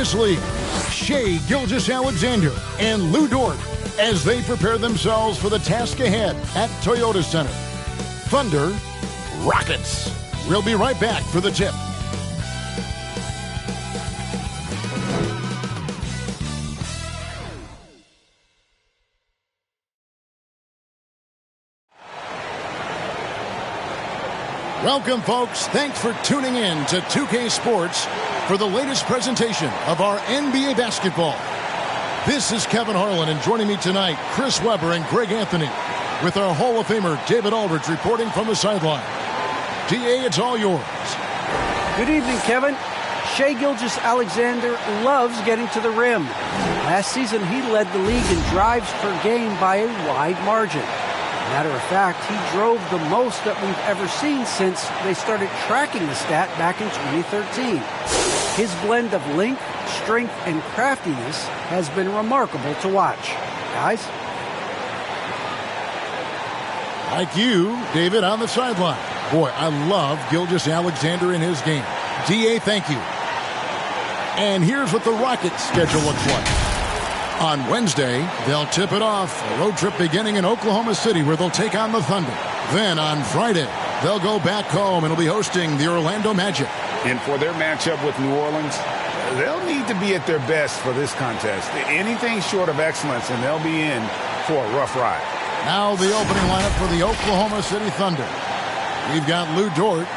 this league, Shea Gilgeous-Alexander and Lou Dort, as they prepare themselves for the task ahead at Toyota Center. Thunder, Rockets. We'll be right back for the tip. Welcome, folks. Thanks for tuning in to 2K Sports for the latest presentation of our NBA basketball. This is Kevin Harlan, and joining me tonight, Chris Webber and Greg Anthony, with our Hall of Famer David Aldridge reporting from the sideline. DA, it's all yours. Good evening, Kevin. Shea Gilgeous-Alexander loves getting to the rim. Last season, he led the league in drives per game by a wide margin. Matter of fact, he drove the most that we've ever seen since they started tracking the stat back in 2013. His blend of length, strength, and craftiness has been remarkable to watch. Guys? Like you, David, on the sideline. Boy, I love Gilgeous-Alexander in his game. DA, thank you. And here's what the Rockets' schedule looks like. On Wednesday, they'll tip it off. A road trip beginning in Oklahoma City where they'll take on the Thunder. Then on Friday, they'll go back home and will be hosting the Orlando Magic. And for their matchup with New Orleans, they'll need to be at their best for this contest. Anything short of excellence, and they'll be in for a rough ride. Now the opening lineup for the Oklahoma City Thunder. We've got Lou Dort,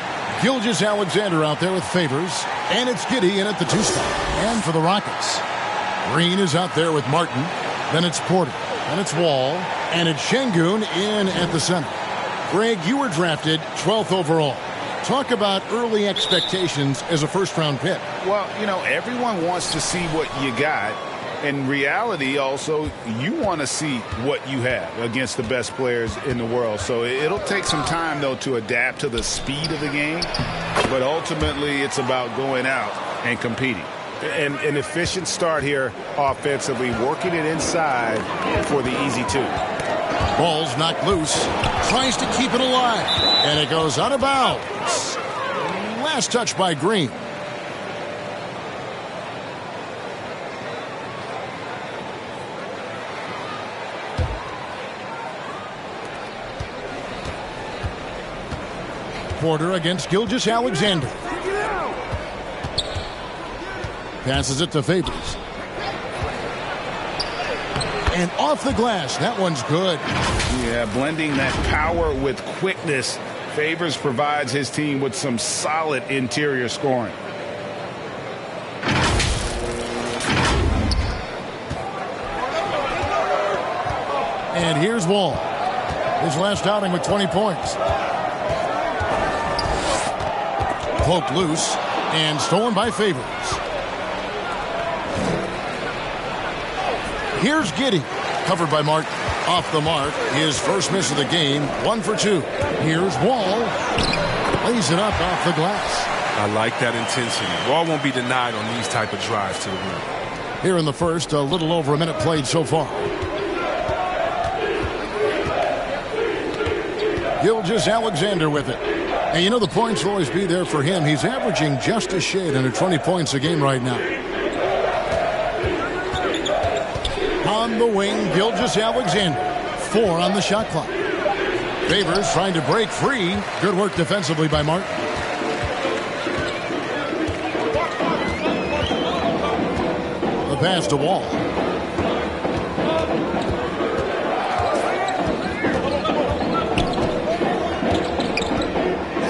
Gilgeous-Alexander out there with Favors, and it's Giddey in at the 2 spot. And for the Rockets, Green is out there with Martin, then it's Porter, then it's Wall, and it's Şengün in at the center. Greg, you were drafted 12th overall. Talk about early expectations as a first-round pick. Well, you know, everyone wants to see what you got. In reality, also, you want to see what you have against the best players in the world. So it'll take some time, though, to adapt to the speed of the game. But ultimately, it's about going out and competing. And an efficient start here offensively, working it inside for the easy 2. Ball's knocked loose. Tries to keep it alive. And it goes out of bounds. Last touch by Green. Porter against Gilgeous-Alexander. Passes it to Favors. And off the glass. That one's good. Yeah, blending that power with quickness. Favors provides his team with some solid interior scoring. And here's Wall. His last outing with 20 points. Poked loose and stolen by Favors. Here's Giddey, covered by Martin. Off the mark, his first miss of the game, 1 for 2. Here's Wall, lays it up off the glass. I like that intensity. Wall won't be denied on these type of drives to the rim. Here in the first, a little over a minute played so far. Gilgeous-Alexander with it. And you know the points will always be there for him. He's averaging just a shade under 20 points a game right now. On the wing, Gilgeous-Alexander. 4 on the shot clock. Favors trying to break free. Good work defensively by Martin. The pass to Wall.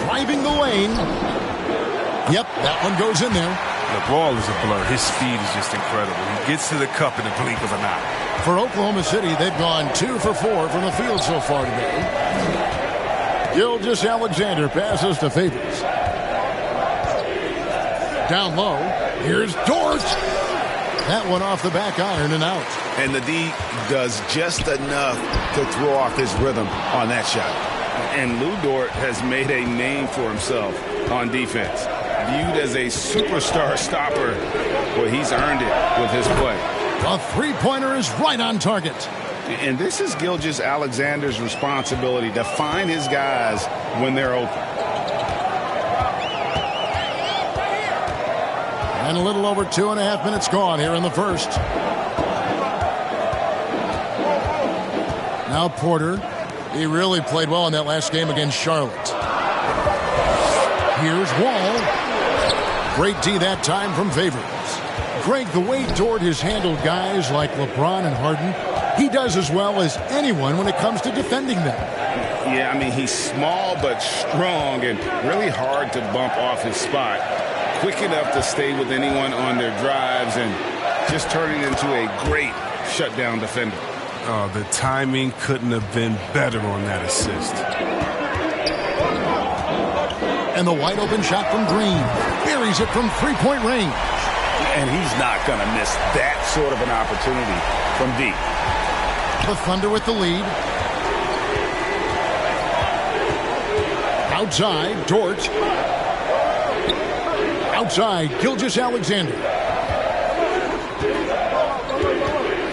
Driving the lane. Yep, that one goes in there. The ball is a blur. His speed is just incredible. He gets to the cup in the blink of an eye. For Oklahoma City, they've gone 2 for 4 from the field so far today. Gilgeous-Alexander passes to Favors. Down low. Here's Dort. That one off the back iron and out. And the D does just enough to throw off his rhythm on that shot. And Lou Dort has made a name for himself on defense. Viewed as a superstar stopper, well, he's earned it with his play. A three-pointer is right on target. And this is Gilgeous-Alexander's responsibility to find his guys when they're open. And a little over 2.5 minutes gone here in the first. Now Porter. He really played well in that last game against Charlotte. Here's Wall. Great D that time from Favors. Greg, the way Dort has handled guys like LeBron and Harden, he does as well as anyone when it comes to defending them. Yeah, I mean, he's small but strong and really hard to bump off his spot. Quick enough to stay with anyone on their drives and just turning into a great shutdown defender. Oh, the timing couldn't have been better on that assist. And the wide open shot from Green. Buries it from three-point range. And he's not going to miss that sort of an opportunity from deep. The Thunder with the lead. Outside, Dort. Outside, Gilgeous-Alexander.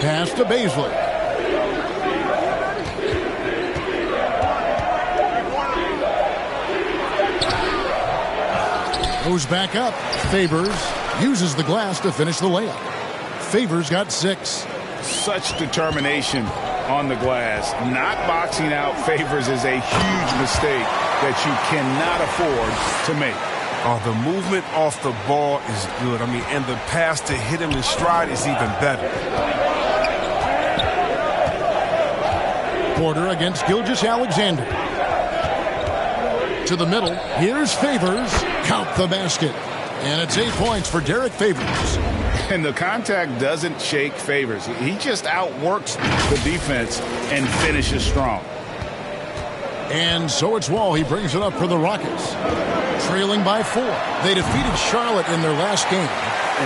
Pass to Baisley. Goes back up. Favors uses the glass to finish the layup. Favors got 6. Such determination on the glass. Not boxing out Favors is a huge mistake that you cannot afford to make. Oh, the movement off the ball is good. I mean, and the pass to hit him in stride is even better. Porter against Gilgeous-Alexander. To the middle. Here's Favors. Count the basket. And it's 8 points for Derek Favors. And the contact doesn't shake Favors. He just outworks the defense and finishes strong. And so it's Wall. He brings it up for the Rockets. Trailing by 4. They defeated Charlotte in their last game.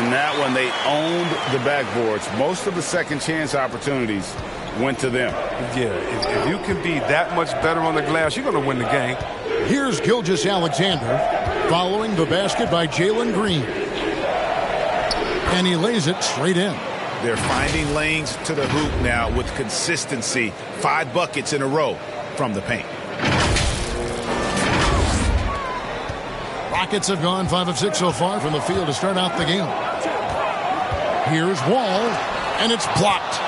In that one, they owned the backboards. Most of the second chance opportunities went to them. Yeah, if you can be that much better on the glass, you're going to win the game. Here's Gilgeous-Alexander following the basket by Jalen Green. And he lays it straight in. They're finding lanes to the hoop now with consistency. 5 buckets in a row from the paint. Rockets have gone 5 of 6 so far from the field to start out the game. Here's Wall, and it's blocked.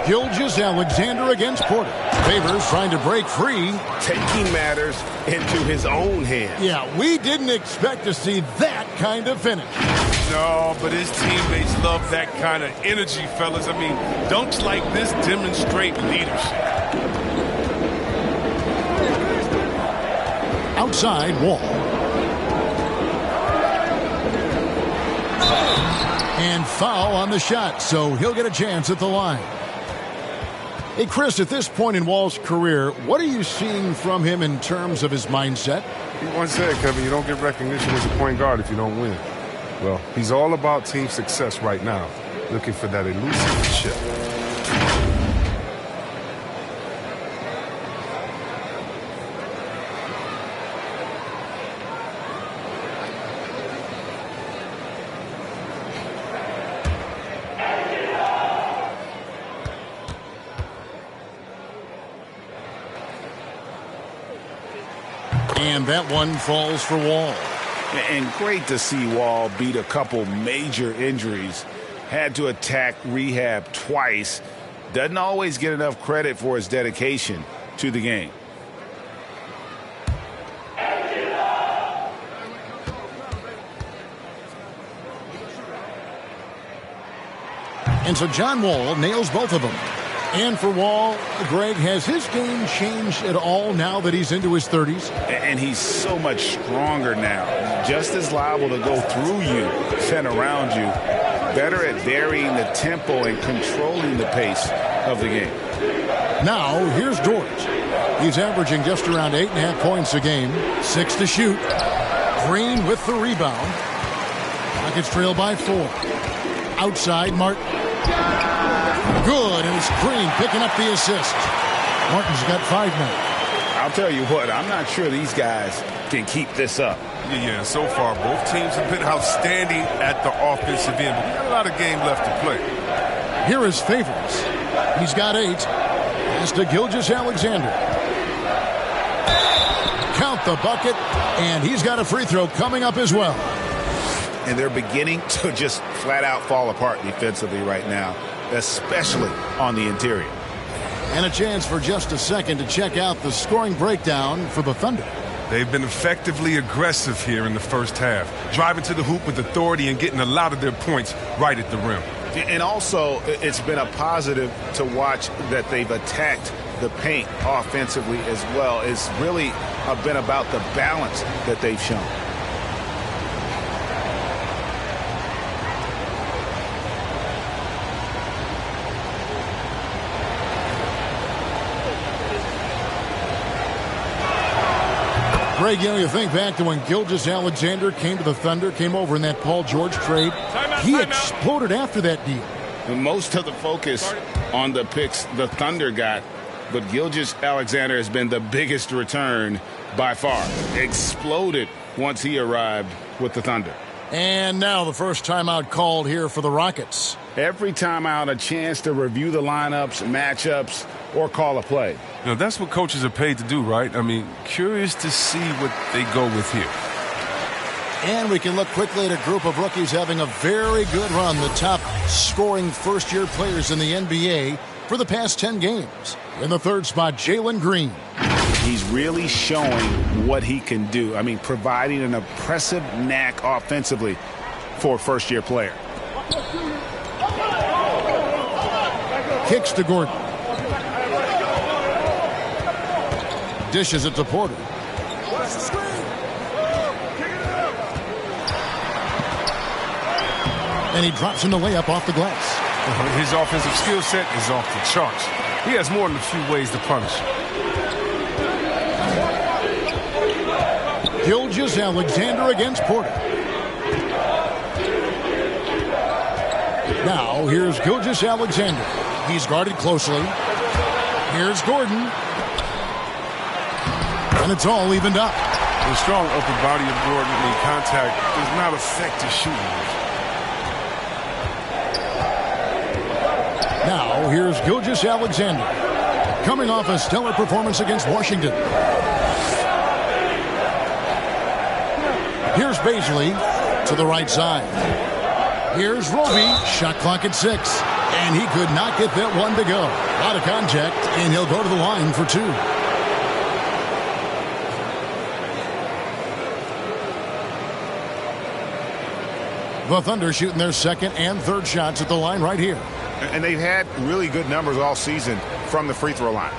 Gilgeous-Alexander against Porter. Favors trying to break free. Taking matters into his own hands. Yeah, we didn't expect to see that kind of finish. No, but his teammates love that kind of energy, fellas. I mean, dunks like this demonstrate leadership. Outside, Wall. And foul on the shot, so he'll get a chance at the line. Hey, Chris, at this point in Wall's career, what are you seeing from him in terms of his mindset? He once said, Kevin, you don't get recognition as a point guard if you don't win. Well, he's all about team success right now, looking for that elusive chip. And that one falls for Wall. And great to see Wall beat a couple major injuries. Had to attack rehab twice. Doesn't always get enough credit for his dedication to the game. And so John Wall nails both of them. And for Wall, Greg, has his game changed at all now that he's into his 30s? And he's so much stronger now. Just as liable to go through you and around you. Better at varying the tempo and controlling the pace of the game. Now, here's Dort. He's averaging just around 8.5 points a game. 6 to shoot. Green with the rebound. Rockets trail by 4. Outside, Martin. Good, and it's Green picking up the assist. Martin's got 5 now. I'll tell you what, I'm not sure these guys can keep this up. Yeah, so far both teams have been outstanding at the offensive end, but we got a lot of game left to play. Here is Favors. He's got 8. Pass to Gilgeous-Alexander. Count at the bucket, and he's got a free throw coming up as well. And they're beginning to just flat out fall apart defensively right now, especially on the interior. And a chance for just a second to check out the scoring breakdown for the Thunder. They've been effectively aggressive here in the first half, driving to the hoop with authority and getting a lot of their points right at the rim. And also, it's been a positive to watch that they've attacked the paint offensively as well. It's really been about the balance that they've shown. Greg, you think back to when Gilgeous-Alexander came to the Thunder, came over in that Paul George trade. He exploded after that deal. And most of the focus on the picks the Thunder got, but Gilgeous-Alexander has been the biggest return by far. Exploded once he arrived with the Thunder. And now the first timeout called here for the Rockets. Every timeout, a chance to review the lineups, matchups, or call a play. That's what coaches are paid to do, right? I mean, curious to see what they go with here. And we can look quickly at a group of rookies having a very good run, the top scoring first-year players in the NBA for the past 10 games. In the third spot, Jalen Green. He's really showing what he can do. I mean, providing an impressive knack offensively for a first-year player. Kicks to Gordon. Dishes it to Porter. And he drops in the layup off the glass. His offensive skill set is off the charts. He has more than a few ways to punish. Gilgeous-Alexander against Porter. Now, here's Gilgeous-Alexander. He's guarded closely. Here's Gordon. And it's all evened up. The strong upper body of Gordon in contact does not affect his shooting. Now, here's Gilgeous-Alexander. Coming off a stellar performance against Washington. Here's Baisley to the right side. Here's Roby. Shot clock at 6. And he could not get that one to go. Out of contact, and he'll go to the line for 2. The Thunder shooting their second and third shots at the line right here. And they've had really good numbers all season from the free throw line.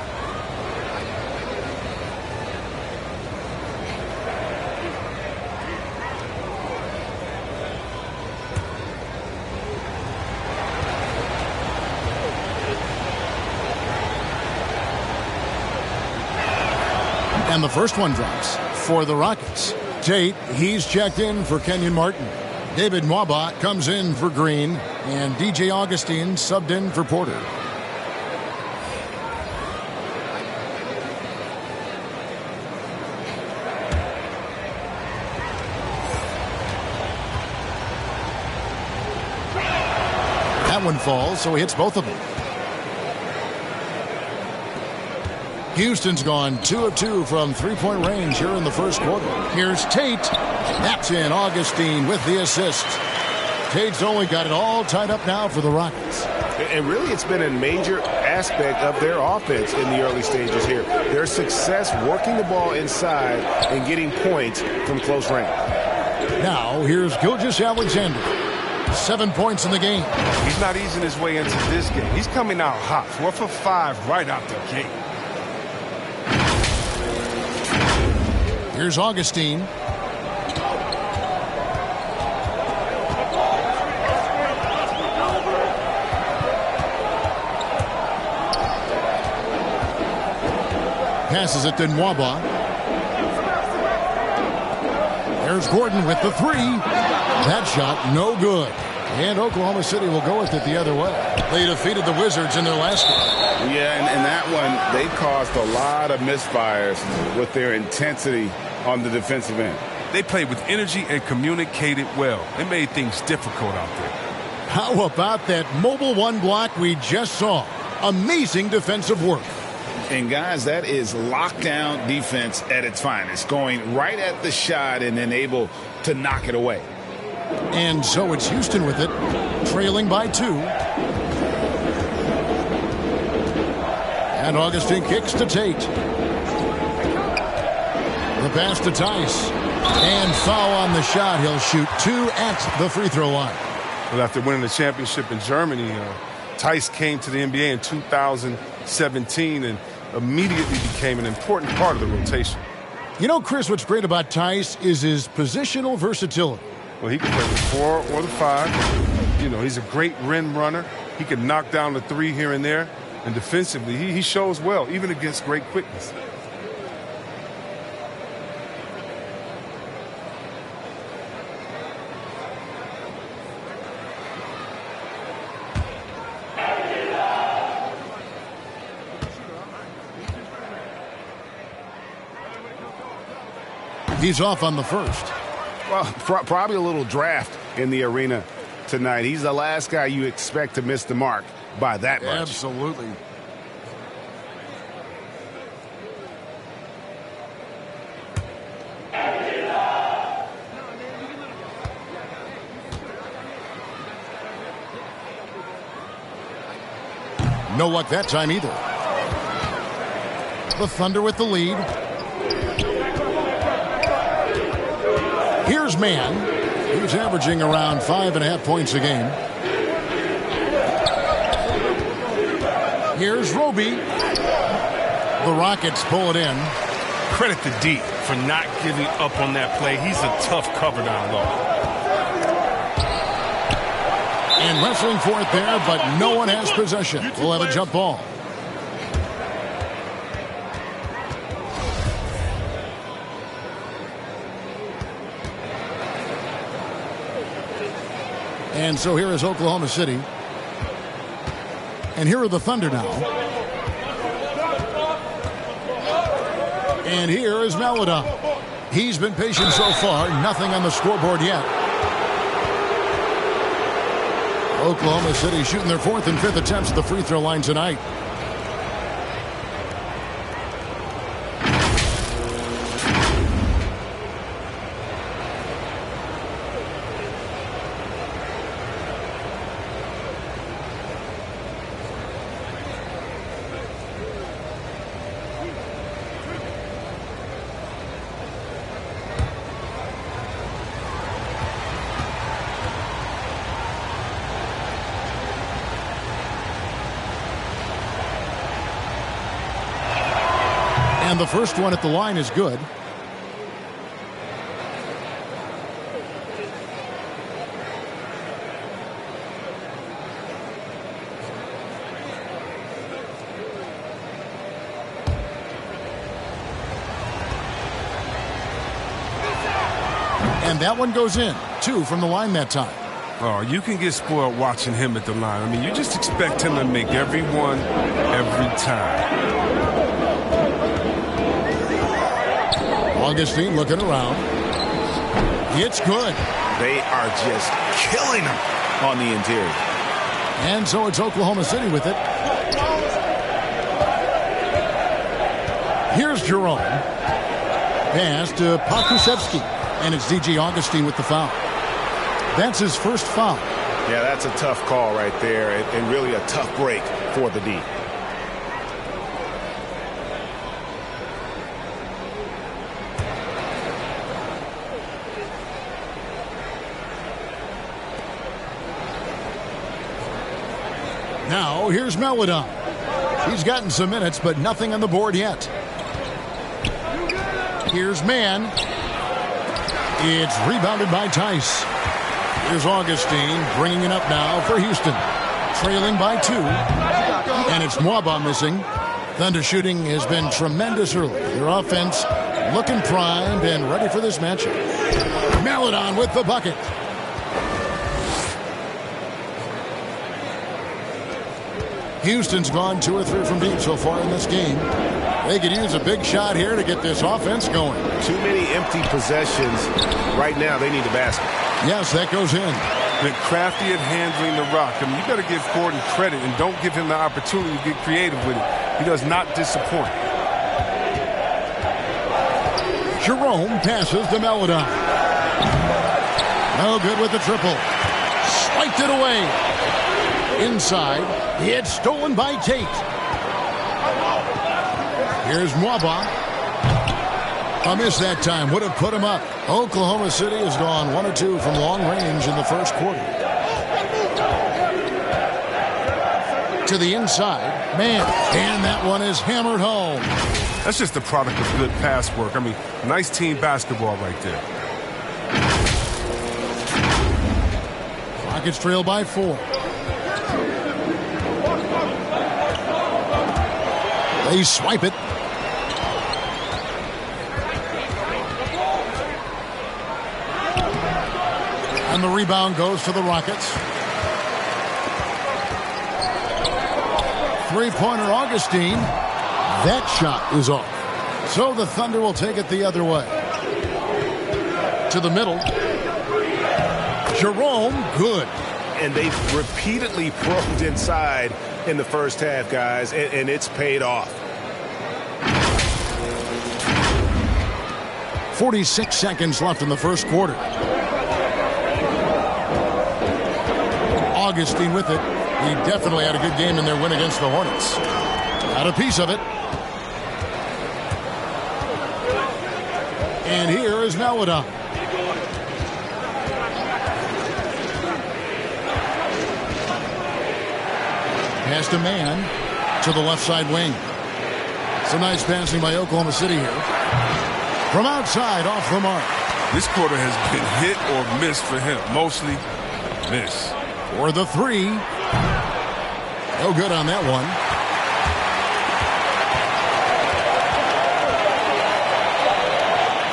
And the first one drops for the Rockets. Tate, he's checked in for Kenyon Martin. David Nwaba comes in for Green, and DJ Augustine subbed in for Porter. That one falls, so he hits both of them. Houston's gone 2 of 2 from three-point range here in the first quarter. Here's Tate. That's in. Augustine with the assist. Tate's only got it all tied up now for the Rockets. And really, it's been a major aspect of their offense in the early stages here. Their success working the ball inside and getting points from close range. Now, here's Gilgeous-Alexander. 7 points in the game. He's not easing his way into this game. He's coming out hot. 4 for 5 right out the gate. Here's Augustine. Passes it to Nwaba. There's Gordon with the 3. That shot, no good. And Oklahoma City will go with it the other way. They defeated the Wizards in their last game. Yeah, and that one, they caused a lot of misfires with their intensity on the defensive end. They played with energy and communicated well. They made things difficult out there. How about that mobile one block we just saw? Amazing defensive work. And, guys, that is lockdown defense at its finest, going right at the shot and then able to knock it away. And so it's Houston with it, trailing by 2. And Augustine kicks to Tate. The pass to Tice. And foul on the shot. He'll shoot 2 at the free throw line. Well, after winning the championship in Germany, Tice came to the NBA in 2017 and immediately became an important part of the rotation. You know, Chris, what's great about Tice is his positional versatility. Well, he can play the 4 or the 5. You know, he's a great rim runner. He can knock down the 3 here and there. And defensively, he shows well, even against great quickness. He's off on the first. Well, probably a little draft in the arena tonight. He's the last guy you expect to miss the mark by that much. Absolutely. No luck that time either. The Thunder with the lead. Here's Mann. He's averaging around 5.5 points a game. Here's Roby. The Rockets pull it in. Credit to D for not giving up on that play. He's a tough cover down low. And wrestling for it there, but no one has possession. We'll have a jump ball. And so here is Oklahoma City. And here are the Thunder now. And here is Maladon. He's been patient so far. Nothing on the scoreboard yet. Oklahoma City shooting their 4th and 5th attempts at the free throw line tonight. And the first one at the line is good. And that one goes in. 2 from the line that time. Oh, you can get spoiled watching him at the line. I mean, you just expect him to make every one every time. Augustine looking around. It's good. They are just killing him on the interior. And so it's Oklahoma City with it. Here's Jerome. Pass to Pokusevski. And it's D.J. Augustine with the foul. That's his first foul. Yeah, that's a tough call right there, and really a tough break for the D. Now, here's Maladon. He's gotten some minutes, but nothing on the board yet. Here's Mann. It's rebounded by Tice. Here's Augustine bringing it up now for Houston. Trailing by 2. And it's Mwaba missing. Thunder shooting has been tremendous early. Their offense looking primed and ready for this matchup. Maladon with the bucket. Houston's gone 2 or 3 from deep so far in this game. They could use a big shot here to get this offense going. Too many empty possessions. Right now, they need a basket. Yes, that goes in. Been crafty at handling the rock. I mean, you got to give Gordon credit and don't give him the opportunity to get creative with it. He does not disappoint. Jerome passes to Melodon. No good with the triple. Swiped it away. Inside. It's stolen by Tate. Here's Mwaba. A miss that time. Would have put him up. Oklahoma City has gone 1 or 2 from long range in the first quarter. To the inside. Man. And that one is hammered home. That's just the product of good pass work. I mean, nice team basketball right there. Rockets trail by 4. They swipe it. And the rebound goes to the Rockets. Three-pointer Augustine. That shot is off. So the Thunder will take it the other way. To the middle. Jerome, good. And they've repeatedly probed inside in the first half, guys, and it's paid off. 46 seconds left in the first quarter. Augustine with it. He definitely had a good game in their win against the Hornets. Got a piece of it. And here is Melodon. Pass to Man to the left side wing. Some nice passing by Oklahoma City here. From outside, off the mark. This quarter has been hit or miss for him. Mostly miss. For the three. No good on that one.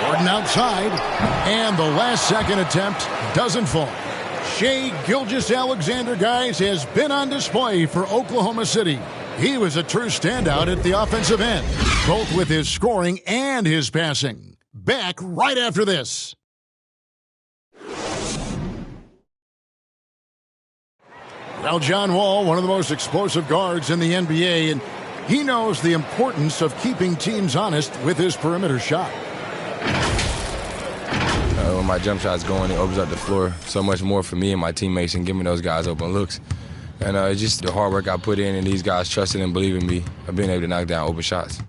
Gordon outside. And the last second attempt doesn't fall. Shai Gilgeous-Alexander, guys, has been on display for Oklahoma City. He was a true standout at the offensive end, both with his scoring and his passing. Back right after this. Well, John Wall, one of the most explosive guards in the NBA, and he knows the importance of keeping teams honest with his perimeter shot. When my jump shot's going, it opens up the floor so much more for me and my teammates and giving those guys open looks. And it's just the hard work I put in and these guys trusting and believing me of being able to knock down open shots.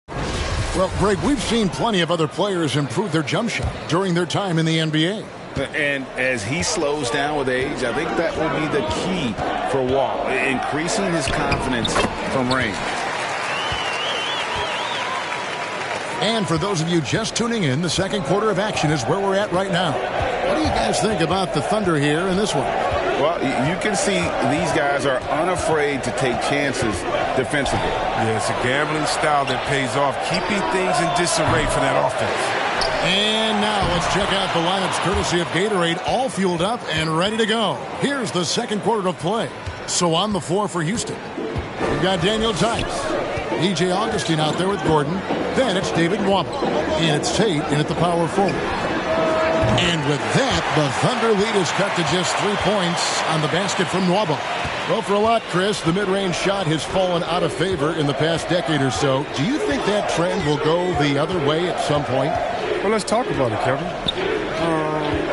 Well, Greg, we've seen plenty of other players improve their jump shot during their time in the NBA. And as he slows down with age, I think that will be the key for Wall, increasing his confidence from range. And for those of you just tuning in, the second quarter of action is where we're at right now. What do you guys think about the Thunder here in this one? Well, you can see these guys are unafraid to take chances defensively. Yeah, it's a gambling style that pays off, keeping things in disarray for that offense. And now let's check out the lineups courtesy of Gatorade, all fueled up and ready to go. Here's the second quarter of play. So on the floor for Houston, we've got Daniel Tice, DJ Augustine out there with Gordon. Then it's David Nwaba, and it's Tate in at the power forward. And with that, the Thunder lead is cut to just 3 points on the basket from Nwaba. Well, for a lot, Chris, the mid-range shot has fallen out of favor in the past decade or so. Do you think that trend will go the other way at some point? Well, let's talk about it, Kevin.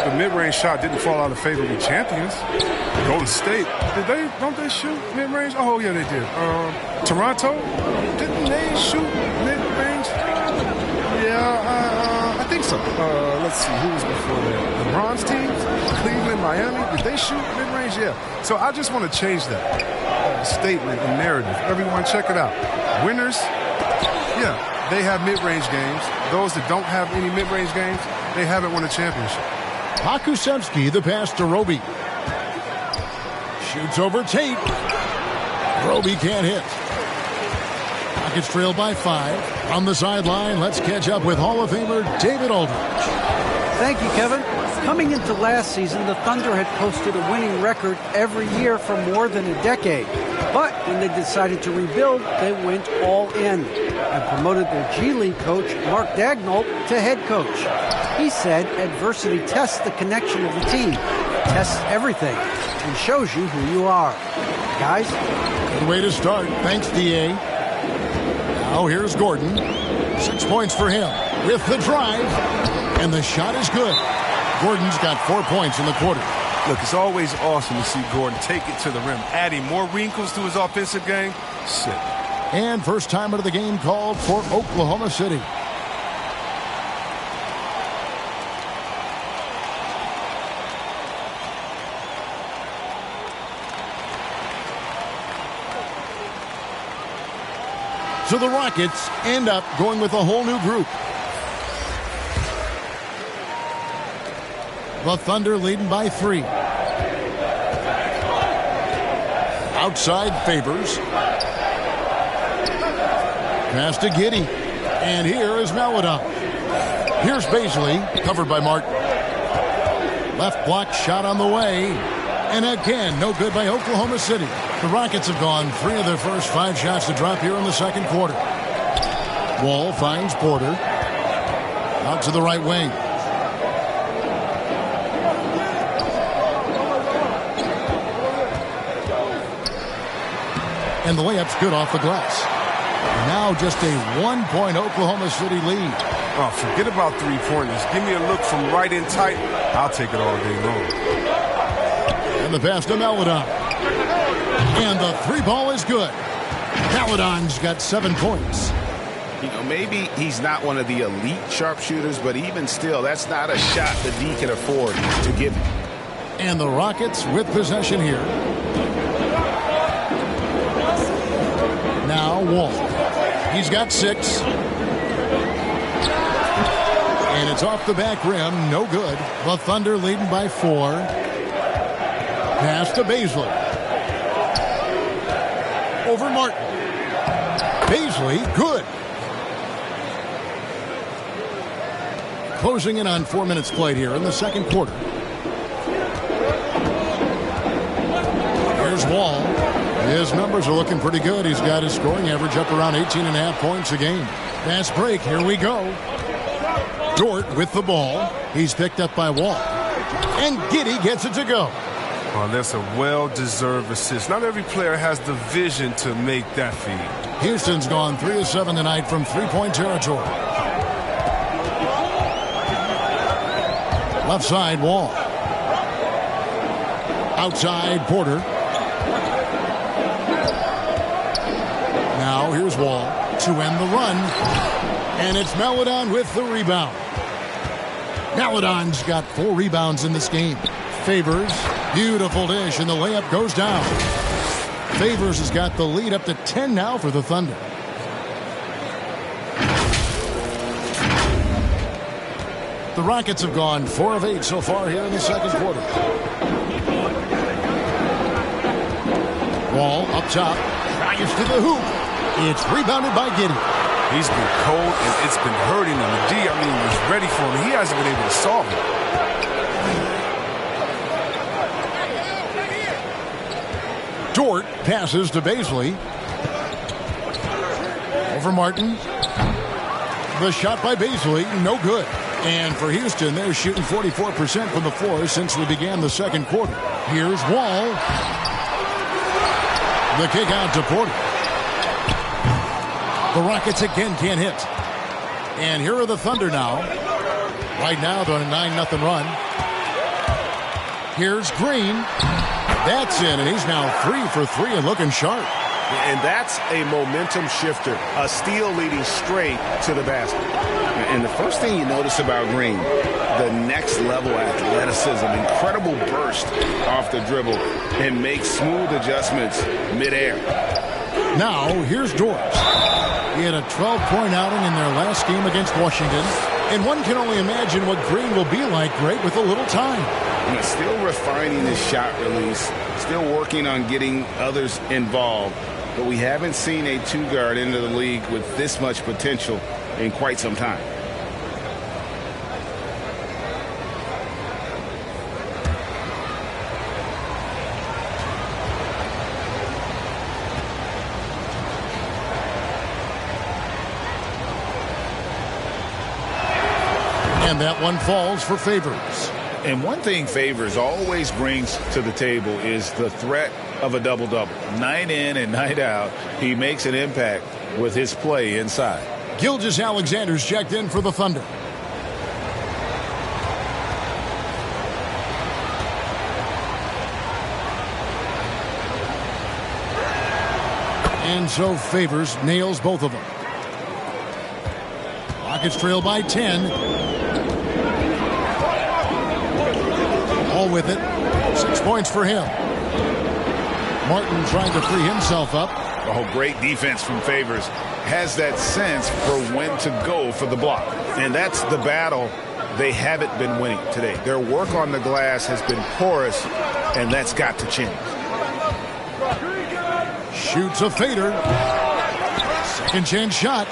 The mid-range shot didn't fall out of favor with champions. Golden State, don't they shoot mid-range? Oh, yeah, they did. Toronto, didn't they shoot mid-range? Yeah, I think so. Let's see, who was before that? LeBron's teams, Cleveland, Miami, did they shoot mid-range? Yeah. So I just want to change that statement and narrative. Everyone, check it out. Winners, yeah, they have mid-range games. Those that don't have any mid-range games, they haven't won a championship. Pakusevsky, the pass to Roby. Shoots over Tate. Roby can't hit. Rockets trail by 5. On the sideline, let's catch up with Hall of Famer David Aldridge. Thank you, Kevin. Coming into last season, the Thunder had posted a winning record every year for more than a decade. But when they decided to rebuild, they went all in and promoted their G League coach, Mark Daigneault, to head coach. He said adversity tests the connection of the team, tests everything, and shows you who you are. Guys? Good way to start. Thanks, D.A. Now here's Gordon. 6 points for him with the drive. And the shot is good. Gordon's got 4 points in the quarter. Look, it's always awesome to see Gordon take it to the rim, adding more wrinkles to his offensive game. Sick. And first time out of the game called for Oklahoma City. So the Rockets end up going with a whole new group. The Thunder leading by 3. Outside Favors. Pass to Giddey. And here is Maladon. Here's Baisley, covered by Martin. Left block shot on the way. And again, no good by Oklahoma City. The Rockets have gone 3 of their first 5 shots to drop here in the second quarter. Wall finds Porter. Out to the right wing. And the layup's good off the glass. Now just a 1-point Oklahoma City lead. Oh, forget about 3-pointers. Give me a look from right in tight. I'll take it all day long. And the pass to Maladon. And the 3-ball is good. Maladon's got 7 points. You know, maybe he's not one of the elite sharpshooters, but even still, that's not a shot that D can afford to give him. And the Rockets with possession here. Now Wall. He's got 6. And it's off the back rim. No good. The Thunder leading by 4. Pass to Baisley. Over Martin. Baisley, good. Closing in on 4 minutes played here in the second quarter. Here's Wall. His numbers are looking pretty good. He's got his scoring average up around 18.5 points a game. Fast break. Here we go. Dort with the ball. He's picked up by Wall. And Giddey gets it to go. Oh, that's a well-deserved assist. Not every player has the vision to make that feed. Houston's gone 3 of 7 tonight from 3-point territory. Left side, Wall. Outside, Porter. Now here's Wall to end the run. And it's Maladon with the rebound. Maladon's got 4 rebounds in this game. Favors, beautiful dish, and the layup goes down. Favors has got the lead up to 10 now for the Thunder. The Rockets have gone 4 of 8 so far here in the second quarter. Wall up top, drives to the hoop. It's rebounded by Giddey. He's been cold, and it's been hurting him. The D, was ready for him. He hasn't been able to solve it. Dort passes to Baisley. Over Martin. The shot by Baisley, no good. And for Houston, they're shooting 44% from the floor since we began the second quarter. Here's Wall. The kick out to Porter. The Rockets again can't hit. And here are the Thunder now. Right now they're on a 9-0 run. Here's Green. That's in, and he's now 3 for 3 and looking sharp. And that's a momentum shifter. A steal leading straight to the basket. And the first thing you notice about Green, the next level athleticism, incredible burst off the dribble, and makes smooth adjustments midair. Now, here's Dort. He had a 12-point outing in their last game against Washington, and one can only imagine what Green will be like great with a little time. Still refining his shot release, still working on getting others involved, but we haven't seen a two-guard into the league with this much potential in quite some time. And that one falls for Favors. And one thing Favors always brings to the table is the threat of a double-double. Night in and night out, he makes an impact with his play inside. Gilgeous-Alexander's checked in for the Thunder. And so Favors nails both of them. Rockets trail by 10. All with it. 6 points for him. Martin trying to free himself up. Oh, great defense from Favors. Has that sense for when to go for the block. And that's the battle they haven't been winning today. Their work on the glass has been porous, and that's got to change. Shoots a fader. Second chance shot.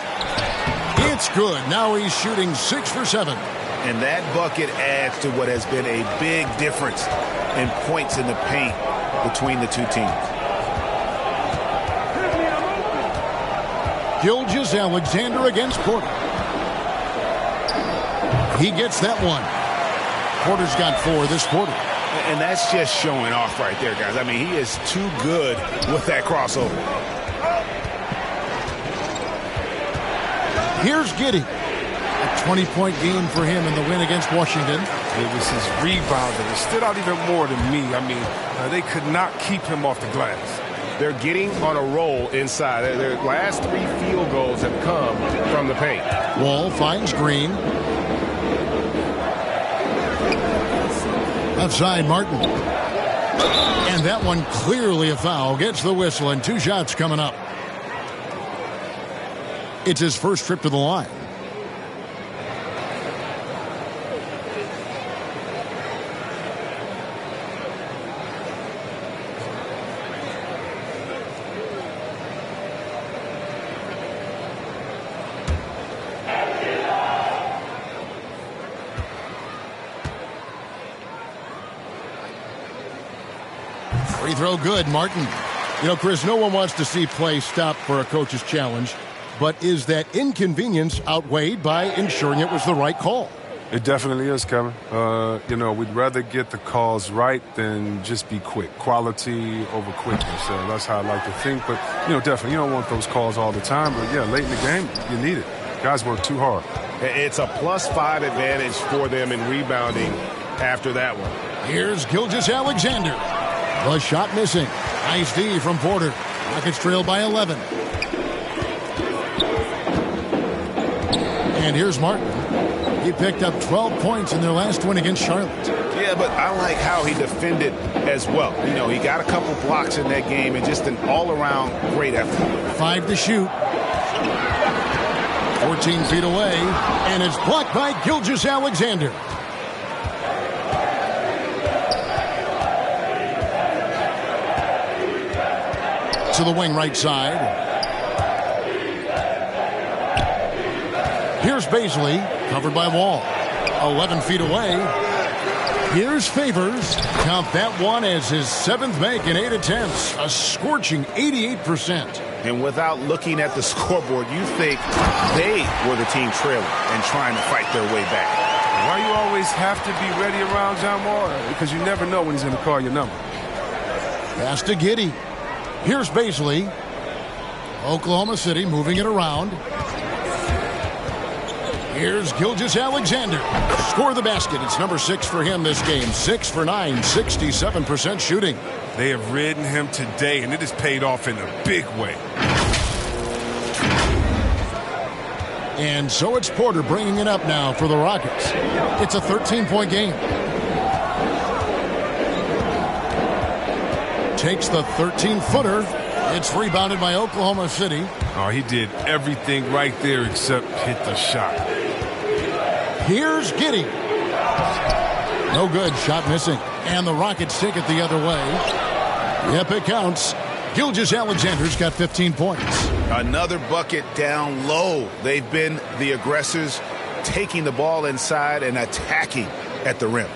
It's good. Now he's shooting 6 for 7. And that bucket adds to what has been a big difference in points in the paint between the two teams. Gilgeous-Alexander against Porter. He gets that one. Porter's got 4 this quarter. And that's just showing off right there, guys. I mean, he is too good with that crossover. Here's Giddey. A 20-point game for him in the win against Washington. It was his rebounding. It stood out even more to me. I mean, they could not keep him off the glass. They're getting on a roll inside. Their last 3 field goals have come from the paint. Wall finds Green. Left side, Martin. And that one clearly a foul. Gets the whistle, and 2 shots coming up. It's his first trip to the line. Free throw good, Martin. You know, Chris, no one wants to see play stop for a coach's challenge, but is that inconvenience outweighed by ensuring it was the right call? It definitely is, Kevin. You know, we'd rather get the calls right than just be quick. Quality over quickness. So that's how I like to think. But, you know, definitely, you don't want those calls all the time. But, yeah, late in the game, you need it. Guys work too hard. It's a +5 advantage for them in rebounding after that one. Here's Gilgeous-Alexander. The shot missing. Nice D from Porter. Rockets trail by 11. And here's Martin. He picked up 12 points in their last win against Charlotte. Yeah, but I like how he defended as well. You know, he got a couple blocks in that game and just an all-around great effort. 5 to shoot. 14 feet away. And it's blocked by Gilgeous-Alexander. To the wing right side. Here's Baisley, covered by Wall. 11 feet away. Here's Favors. Count that one as his 7th make in 8 attempts. A scorching 88%. And without looking at the scoreboard, you think they were the team trailing and trying to fight their way back. Why you always have to be ready around John Wall? Because you never know when he's going to call your number. Pass to Giddey. Here's Baisley. Oklahoma City moving it around. Here's Gilgeous-Alexander. Score the basket. It's number 6 for him this game. 6 for 9, 67% shooting. They have ridden him today, and it has paid off in a big way. And so it's Porter bringing it up now for the Rockets. It's a 13-point game. Takes the 13-footer. It's rebounded by Oklahoma City. Oh, he did everything right there except hit the shot. Here's Giddey. No good. Shot missing. And the Rockets take it the other way. Yep, it counts. Gilgeous-Alexander's got 15 points. Another bucket down low. They've been the aggressors, taking the ball inside and attacking at the rim.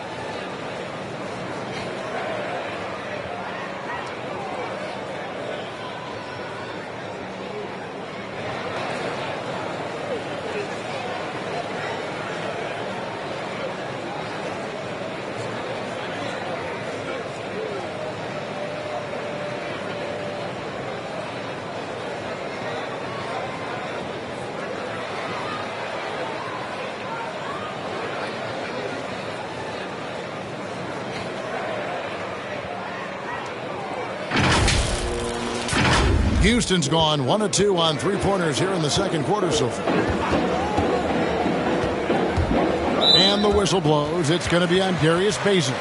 Houston's gone 1 of 2 on three-pointers here in the second quarter so far. And the whistle blows. It's going to be on Darius Bazin.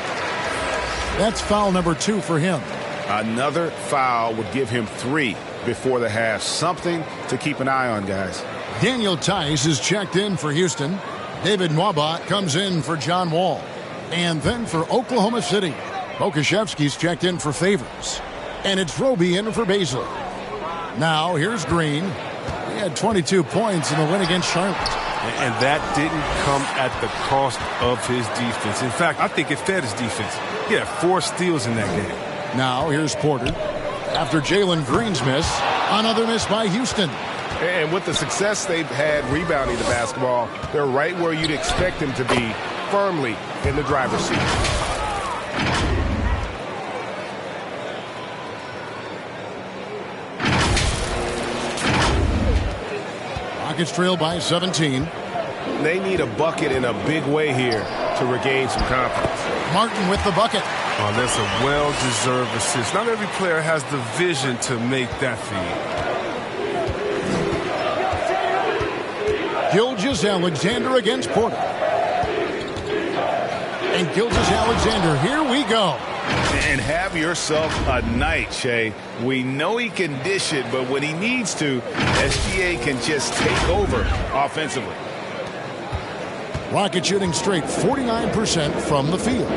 That's foul number 2 for him. Another foul would give him 3 before the half. Something to keep an eye on, guys. Daniel Tice is checked in for Houston. David Nwaba comes in for John Wall. And then for Oklahoma City, Okashevsky's checked in for Favors. And it's Roby in for Baszler. Now here's Green. He had 22 points in the win against Charlotte. And that didn't come at the cost of his defense. In fact, I think it fed his defense. He had 4 steals in that game. Now here's Porter. After Jalen Green's miss, another miss by Houston. And with the success they've had rebounding the basketball, they're right where you'd expect them to be, firmly in the driver's seat. Rockets trail by 17. They need a bucket in a big way here to regain some confidence. Martin with the bucket. Oh, that's a well-deserved assist. Not every player has the vision to make that feed. Gilgeous-Alexander against Porter. And Gilgeous-Alexander, here we go. And have yourself a night, Shea. We know he can dish it, but when he needs to, SGA can just take over offensively. Rocket shooting straight 49% from the field.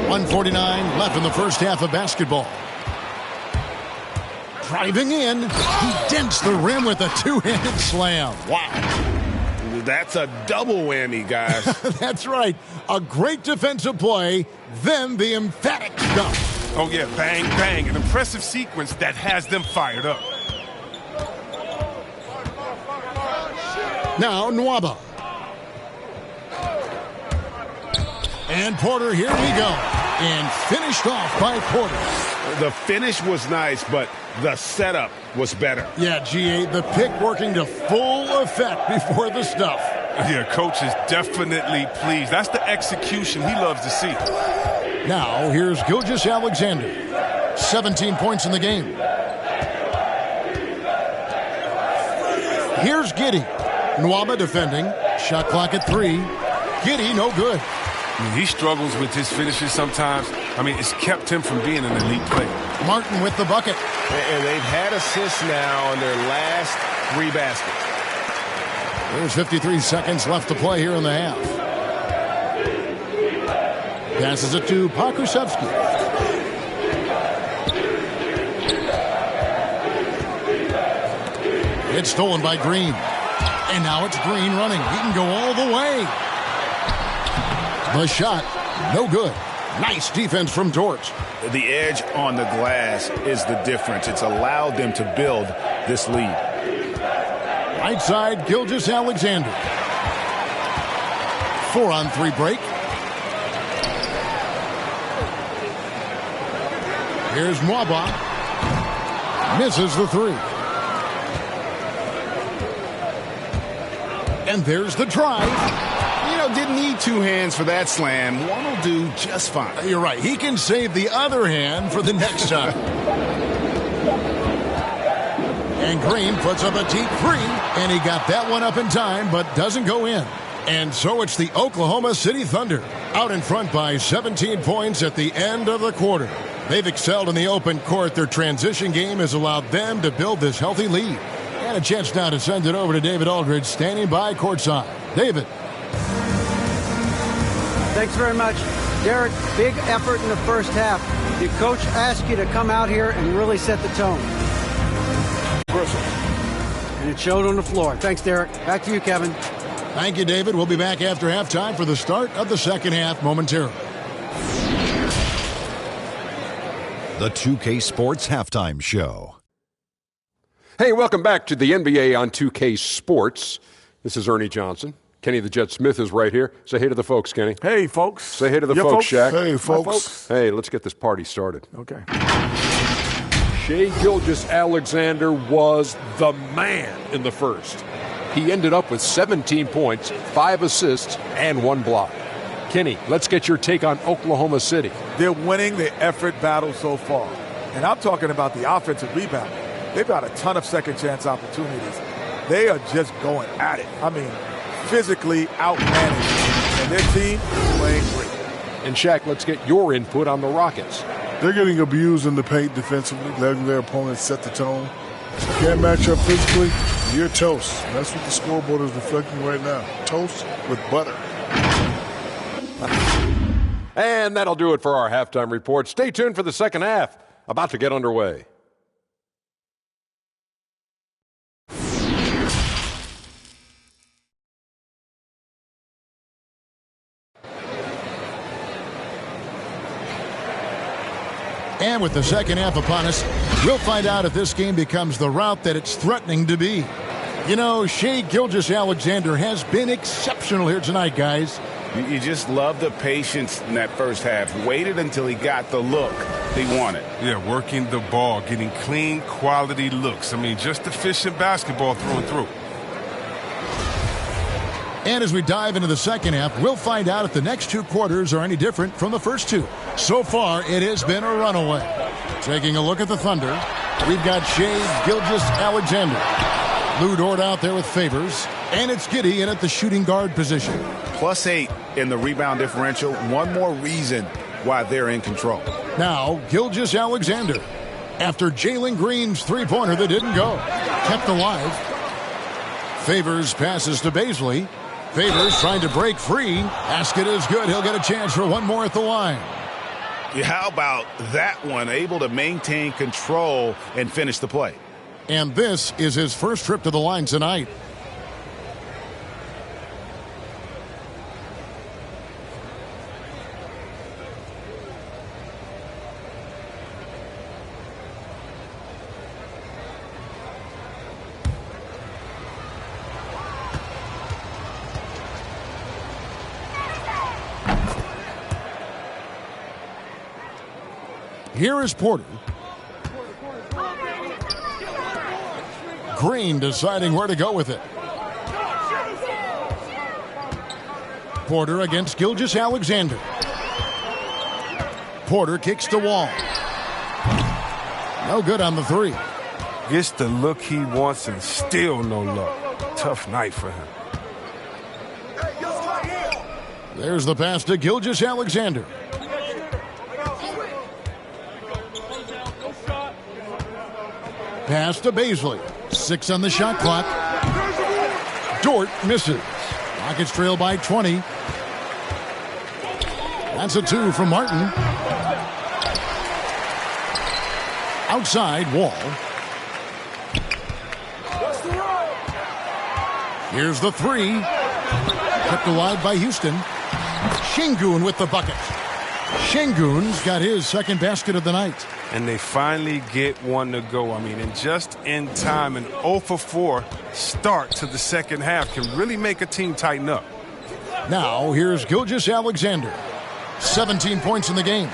1:49 left in the first half of basketball. Driving in, he dents the rim with a two-handed slam. Wow. That's a double whammy, guys. That's right. A great defensive play, then the emphatic stuff. Oh, yeah, bang, bang. An impressive sequence that has them fired up. Now Nwaba. And Porter, here we go. And finished off by Porter. The finish was nice, but the setup was better. Yeah, GA, the pick working to full effect before the stuff. Yeah, coach is definitely pleased. That's the execution he loves to see. Now, here's Gilgeous-Alexander. 17 points in the game. Here's Giddey. Nwaba defending. Shot clock at 3. Giddey, no good. I mean, he struggles with his finishes sometimes. I mean, it's kept him from being an elite player. Martin with the bucket. And they've had assists now on their last 3 baskets. There's 53 seconds left to play here in the half. Passes it to Pokusevski. It's stolen by Green. And now it's Green running. He can go all the way. The shot, no good. Nice defense from Dort. The edge on the glass is the difference. It's allowed them to build this lead. Right side, Gilgeous-Alexander. 4-on-3 break. Here's Nwaba. Misses the 3. And there's the drive. Didn't need 2 hands for that slam. One will do just fine. You're right. He can save the other hand for the next time. And Green puts up a deep 3, and he got that one up in time, but doesn't go in. And so it's the Oklahoma City Thunder out in front by 17 points at the end of the quarter. They've excelled in the open court. Their transition game has allowed them to build this healthy lead. And a chance now to send it over to David Aldridge, standing by courtside. David. Thanks very much. Derek, big effort in the first half. Your coach asked you to come out here and really set the tone. And it showed on the floor. Thanks, Derek. Back to you, Kevin. Thank you, David. We'll be back after halftime for the start of the second half momentarily. The 2K Sports Halftime Show. Hey, welcome back to the NBA on 2K Sports. This is Ernie Johnson. Kenny the Jet Smith is right here. Say hey to the folks, Kenny. Hey, folks. Say hey to the folks, Shaq. Hey, folks. Hey, let's get this party started. Okay. Shai Gilgeous-Alexander was the man in the first. He ended up with 17 points, 5 assists, and 1 block. Kenny, let's get your take on Oklahoma City. They're winning the effort battle so far. And I'm talking about the offensive rebound. They've got a ton of second chance opportunities. They are just going at it. I mean, physically outmanaged. And their team is playing great. And Shaq, let's get your input on the Rockets. They're getting abused in the paint defensively, letting their opponents set the tone. If you can't match up physically, you're toast. That's what the scoreboard is reflecting right now. Toast with butter. And that'll do it for our halftime report. Stay tuned for the second half, about to get underway. And with the second half upon us, we'll find out if this game becomes the route that it's threatening to be. You know, Shai Gilgeous-Alexander has been exceptional here tonight, guys. You just love the patience in that first half. Waited until he got the look he wanted. Yeah, working the ball, getting clean, quality looks. I mean, just efficient basketball through and through. And as we dive into the second half, we'll find out if the next two quarters are any different from the first two. So far, it has been a runaway. Taking a look at the Thunder, we've got Shai Gilgeous-Alexander. Lou Dort out there with Favors, and it's Giddey in at the shooting guard position. +8 in the rebound differential. One more reason why they're in control. Now, Gilgeous-Alexander. After Jalen Green's three-pointer that didn't go. Kept alive. Favors passes to Baisley. Favors trying to break free. Basket is good. He'll get a chance for one more at the line. Yeah, how about that one? Able to maintain control and finish the play. And this is his first trip to the line tonight. Here is Porter. Green deciding where to go with it. Porter against Gilgeous-Alexander. Porter kicks to Wall. No good on the three. Gets the look he wants and still no luck. Tough night for him. There's the pass to Gilgeous-Alexander. Pass to Baisley. 6 on the shot clock. Dort misses. Rockets trail by 20. That's a 2 from Martin. Outside, Wall. Here's the 3. Kept alive by Houston. Şengün with the bucket. Şengün's got his second basket of the night. And they finally get one to go. I mean, and just in time, an 0 for 4 start to the second half can really make a team tighten up. Now, here's Gilgeous-Alexander. 17 points in the game.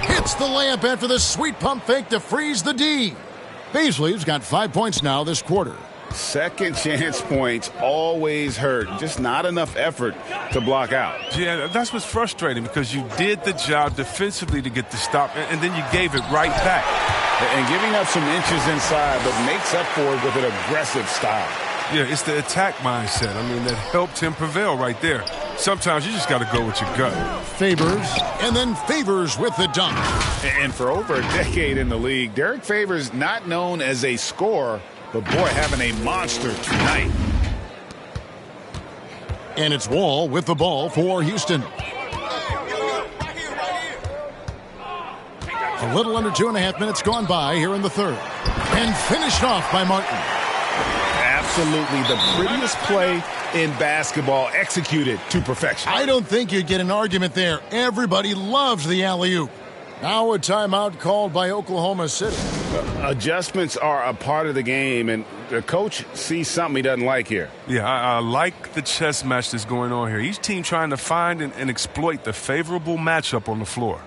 Hits the layup after the sweet pump fake to freeze the D. Baisley's got 5 points now this quarter. Second chance points always hurt. Just not enough effort to block out. Yeah, that's what's frustrating because you did the job defensively to get the stop, and then you gave it right back. And giving up some inches inside, but makes up for it with an aggressive style. Yeah, it's the attack mindset. I mean, that helped him prevail right there. Sometimes you just got to go with your gut. Favors, and then Favors with the dunk. And for over a decade in the league, Derek Favors not known as a scorer, but boy, having a monster tonight. And it's Wall with the ball for Houston. A little under 2.5 minutes gone by here in the third. And finished off by Martin. Absolutely the prettiest play in basketball, executed to perfection. I don't think you'd get an argument there. Everybody loves the alley-oop. Now a timeout called by Oklahoma City. Adjustments are a part of the game, and the coach sees something he doesn't like here. Yeah, I like the chess match that's going on here. Each team trying to find and exploit the favorable matchup on the floor.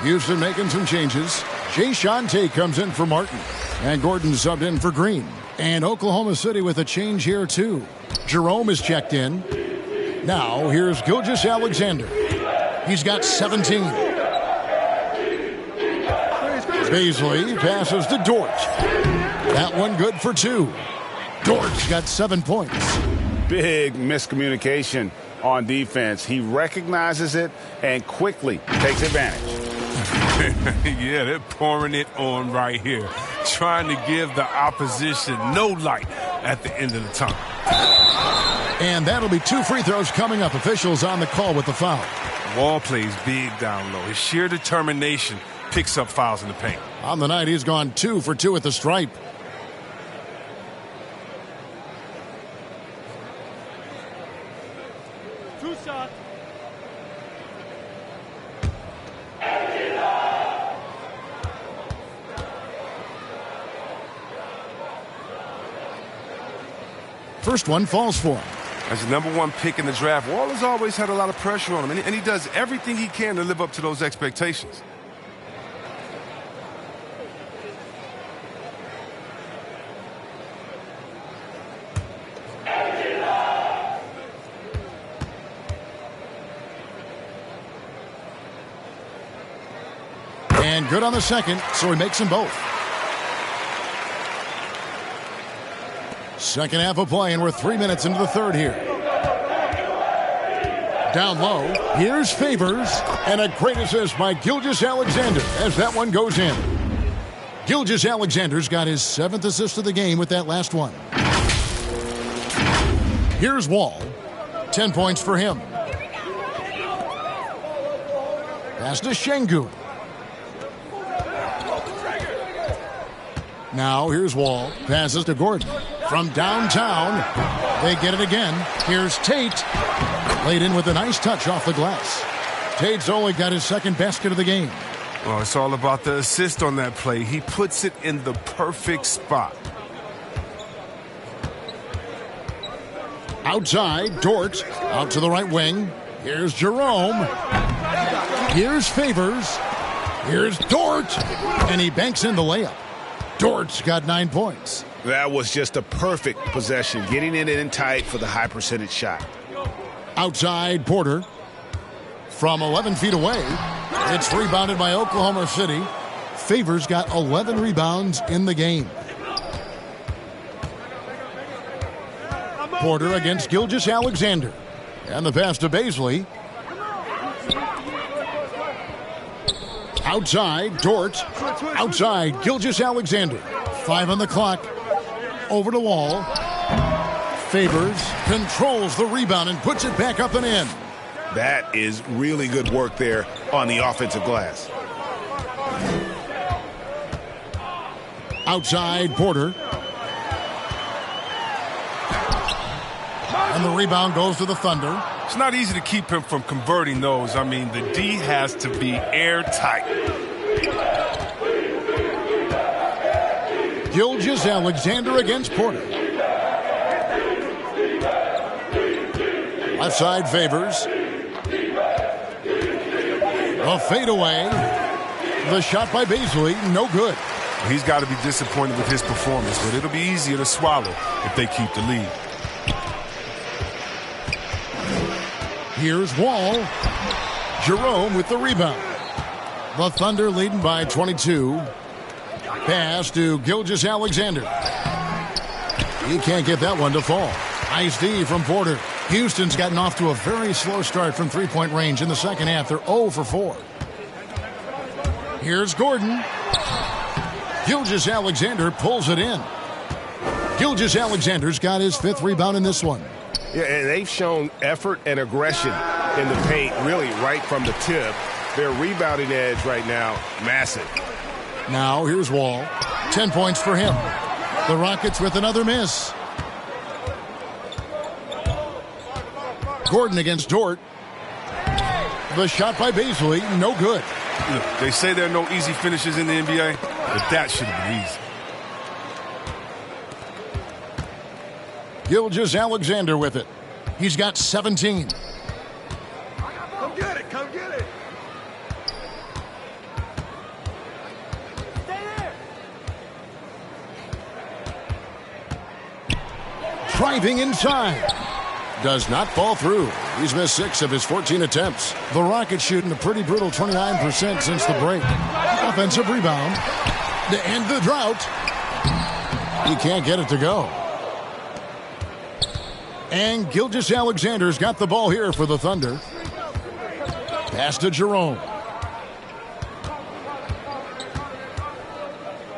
Houston making some changes. Jayshawn Tate comes in for Martin. And Gordon subbed in for Green. And Oklahoma City with a change here, too. Jerome is checked in. Now, here's Gilgeous-Alexander. He's got 17. Baisley passes to Dort. That one good for 2. Dort's got 7 points. Big miscommunication on defense. He recognizes it and quickly takes advantage. Yeah, they're pouring it on right here, trying to give the opposition no light at the end of the tunnel. And that'll be 2 free throws coming up. Officials on the call with the foul. Wall plays big down low. His sheer determination picks up fouls in the paint. On the night, he's gone 2 for 2 at the stripe. First one falls for him. As the #1 pick in the draft, Wall has always had a lot of pressure on him, and he does everything he can to live up to those expectations. And good on the second, so he makes them both. Second half of play, and we're 3 minutes into the third here. Down low, here's Favors, and a great assist by Gilgeous-Alexander as that one goes in. Gilgeous-Alexander's got his 7th assist of the game with that last one. Here's Wall. 10 points for him. Pass to Şengün. Now here's Wall. Passes to Gordon. From downtown, they get it again. Here's Tate. Laid in with a nice touch off the glass. Tate's only got his 2nd basket of the game. Well, it's all about the assist on that play. He puts it in the perfect spot. Outside, Dort. Out to the right wing. Here's Jerome. Here's Favors. Here's Dort. And he banks in the layup. Dort's got 9 points. That was just a perfect possession, getting it in tight for the high percentage shot. Outside, Porter. From 11 feet away, it's rebounded by Oklahoma City. Favors got 11 rebounds in the game. Porter against Gilgeous-Alexander. And the pass to Baisley. Outside, Dort. Outside, Gilgeous-Alexander. 5 on the clock. Over to Wall. Favors controls the rebound and puts it back up and in. That is really good work there on the offensive glass. Outside, Porter. And the rebound goes to the Thunder. It's not easy to keep him from converting those. I mean, the D has to be airtight. Gilgeous-Alexander against Porter. Left side, Favors. A fadeaway. The shot by Baisley, no good. He's got to be disappointed with his performance, but it'll be easier to swallow if they keep the lead. Here's Wall. Jerome with the rebound. The Thunder leading by 22. Pass to Gilgeous-Alexander. He can't get that one to fall. Nice D from Porter. Houston's gotten off to a very slow start from three-point range in the second half. They're 0 for 4. Here's Gordon. Gilgeous-Alexander pulls it in. Gilgeous-Alexander's got his 5th rebound in this one. Yeah, and they've shown effort and aggression in the paint, really right from the tip. Their rebounding edge right now, massive. Now here's Wall. 10 points for him. The Rockets with another miss. Gordon against Dort. The shot by Baisley, no good. Look, they say there are no easy finishes in the NBA, but that should have been easy. Gilgeous-Alexander with it. He's got 17. Come get it, come get it. driving inside. Does not fall through. He's missed 6 of his 14 attempts. The Rockets shooting a pretty brutal 29% since the break. Offensive rebound to end the drought. He can't get it to go. And Gilgeous-Alexander's got the ball here for the Thunder. Pass to Jerome.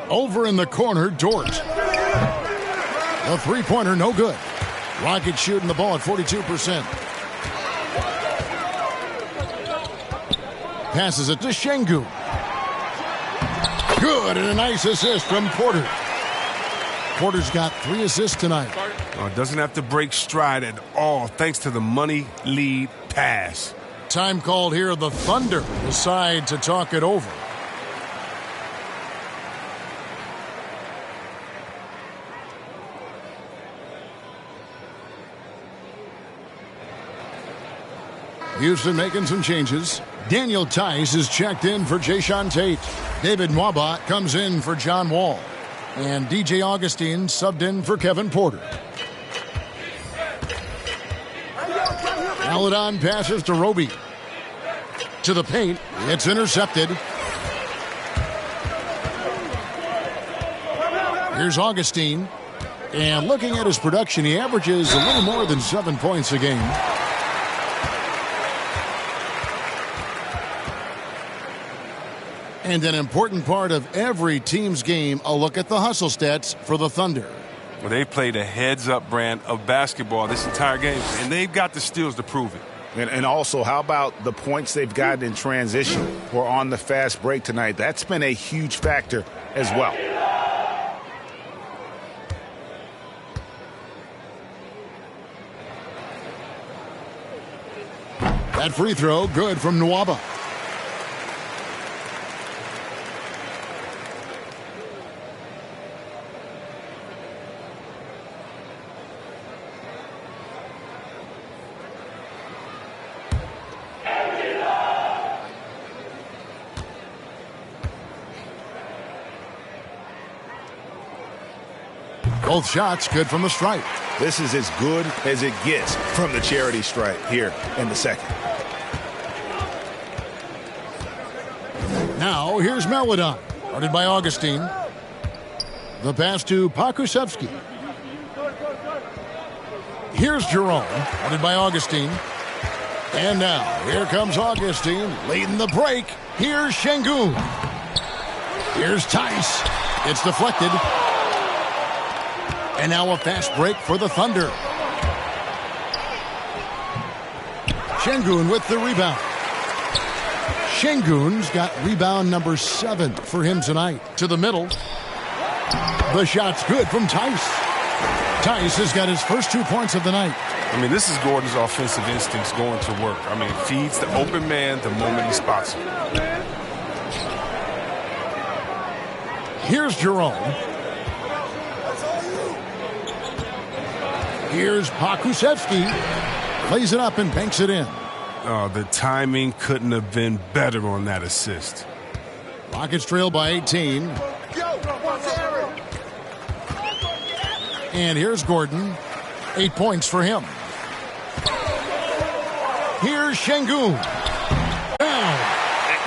Over in the corner, Dort. The three-pointer, no good. Rockets shooting the ball at 42%. Passes it to Şengün. Good, and a nice assist from Porter. Porter's got 3 assists tonight. Doesn't have to break stride at all thanks to the money lead pass. Time called here. The Thunder decide to talk it over. Houston making some changes. Daniel Tice is checked in for Jayshawn Tate. David Nwaba comes in for John Wall. And DJ Augustine subbed in for Kevin Porter. Maledon passes to Roby. To the paint. It's intercepted. Here's Augustine. And looking at his production, he averages a little more than 7 points a game. And an important part of every team's game, a look at the hustle stats for the Thunder. Well, they played a heads-up brand of basketball this entire game, and they've got the steals to prove it. And also, how about the points they've gotten in transition or on the fast break tonight? That's been a huge factor as well. That free throw, good from Nwaba. Both shots good from the stripe. This is as good as it gets from the charity stripe here in the second. Now here's Maledon, guarded by Augustine. The pass to Pokusevski. Here's Jerome, guarded by Augustine. And now here comes Augustine leading the break. Here's Şengün. Here's Tice. It's deflected. And now a fast break for the Thunder. Şengün with the rebound. Şengün's got rebound number 7 for him tonight. To the middle. The shot's good from Tice. Tice has got his first 2 points of the night. I mean, this is Gordon's offensive instincts going to work. I mean, feeds the open man the moment he spots him. Here's Jerome. Here's Pokusevski. Plays it up and banks it in. Oh, the timing couldn't have been better on that assist. Rockets trail by 18. And here's Gordon. 8 points for him. Here's Şengün. Down.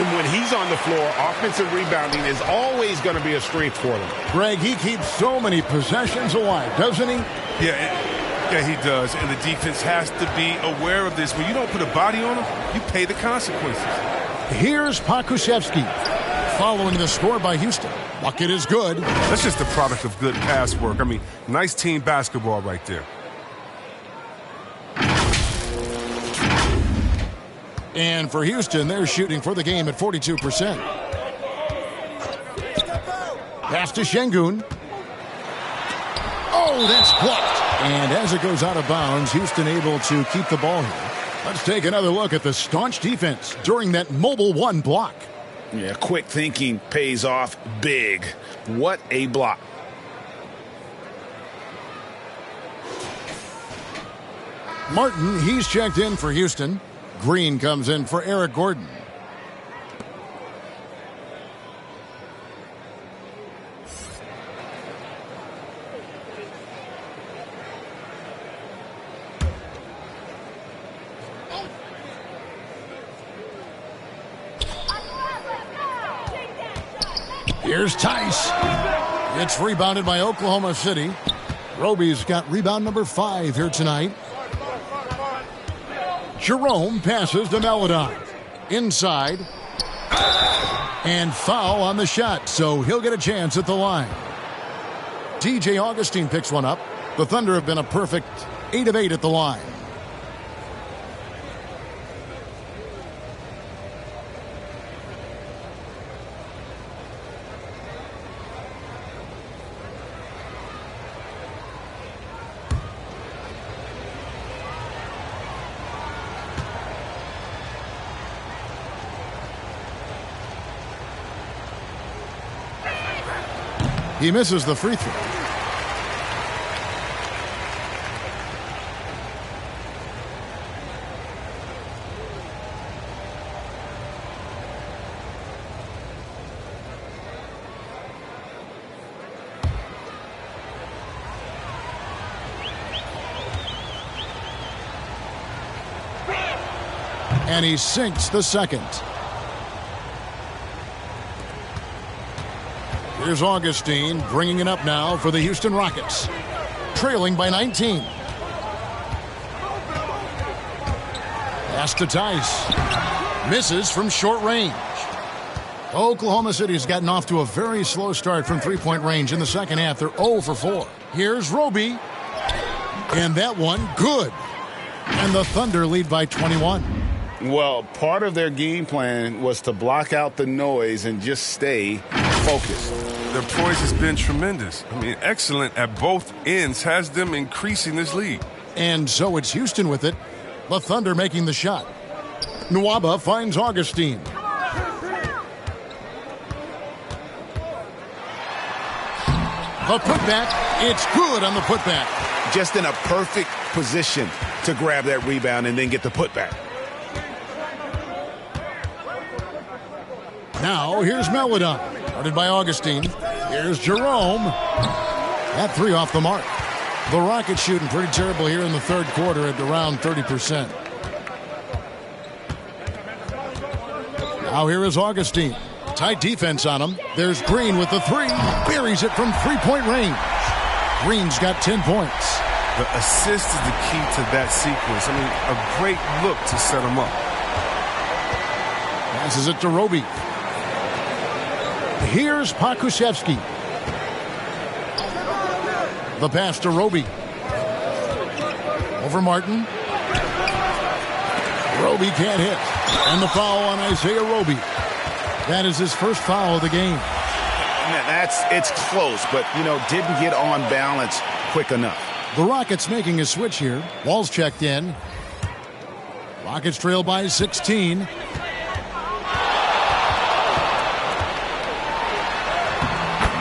And when he's on the floor, offensive rebounding is always going to be a strength for them. Greg, he keeps so many possessions alive, doesn't he? Yeah, he does. And the defense has to be aware of this. When you don't put a body on him, you pay the consequences. Here's Pokusevski. Following the score by Houston. Bucket is good. That's just the product of good pass work. I mean, nice team basketball right there. And for Houston, they're shooting for the game at 42%. Pass to Şengün. Oh, that's blocked. And as it goes out of bounds, Houston able to keep the ball here. Let's take another look at the staunch defense during that mobile 1 block. Yeah, quick thinking pays off big. What a block. Martin, he's checked in for Houston. Green comes in for Eric Gordon. Here's Tice. It's rebounded by Oklahoma City. Roby's got rebound number 5 here tonight. Jerome passes to Melodon. Inside. And foul on the shot, so he'll get a chance at the line. TJ Augustine picks one up. The Thunder have been a perfect 8 of 8 at the line. He misses the free throw. And he sinks the second. Here's Augustine bringing it up now for the Houston Rockets. Trailing by 19. Pass to Tice. Misses from short range. Oklahoma City has gotten off to a very slow start from three-point range in the second half. They're 0 for 4. Here's Roby. And that one, good. And the Thunder lead by 21. Well, part of their game plan was to block out the noise and just stay focused. Their poise has been tremendous. I mean, excellent at both ends, has them increasing this lead. And so it's Houston with it. The Thunder making the shot. Nwaba finds Augustine. The putback, it's good on the putback. Just in a perfect position to grab that rebound and then get the putback. Now, here's Melodon. Guarded by Augustine. Here's Jerome. That three off the mark. The Rockets shooting pretty terrible here in the third quarter at around 30%. Now here is Augustine. Tight defense on him. There's Green with the three. Buries it from three-point range. Green's got 10 points. The assist is the key to that sequence. I mean, a great look to set him up. Passes it to Roby. Here's Pokusevski. The pass to Roby. Over Martin. Roby can't hit. And the foul on Isaiah Roby. That is his first foul of the game. It's close, but, didn't get on balance quick enough. The Rockets making a switch here. Wall's checked in. Rockets trail by 16.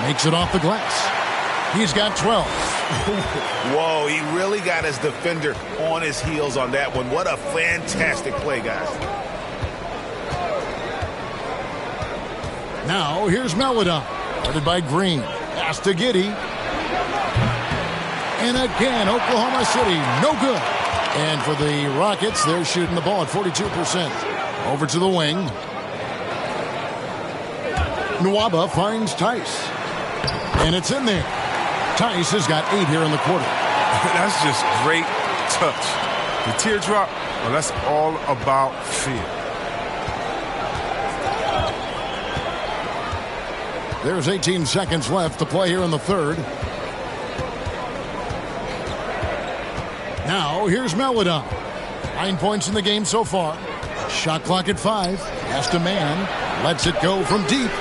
Makes it off the glass. He's got 12. Whoa, he really got his defender on his heels on that one. What a fantastic play, guys. Now, here's Melodon. Guarded by Green. Pass to Giddey. And again, Oklahoma City, no good. And for the Rockets, they're shooting the ball at 42%. Over to the wing. Nwaba finds Tice. And it's in there. Tice has got 8 here in the quarter. That's just great touch. The teardrop, well, that's all about feel. There's 18 seconds left to play here in the third. Now, here's Melodon. 9 points in the game so far. Shot clock at 5. Has to man. Lets it go from deep.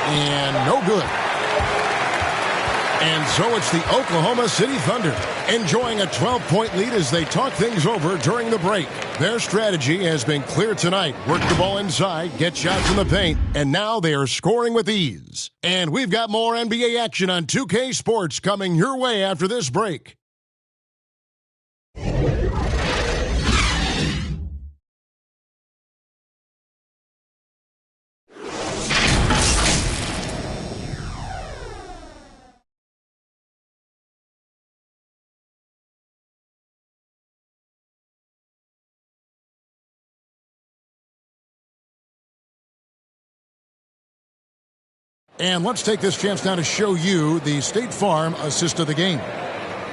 And no good. And so it's the Oklahoma City Thunder enjoying a 12-point lead as they talk things over during the break. Their strategy has been clear tonight. Work the ball inside, get shots in the paint, and now they are scoring with ease. And we've got more NBA action on 2K Sports coming your way after this break. And let's take this chance now to show you the State Farm assist of the game.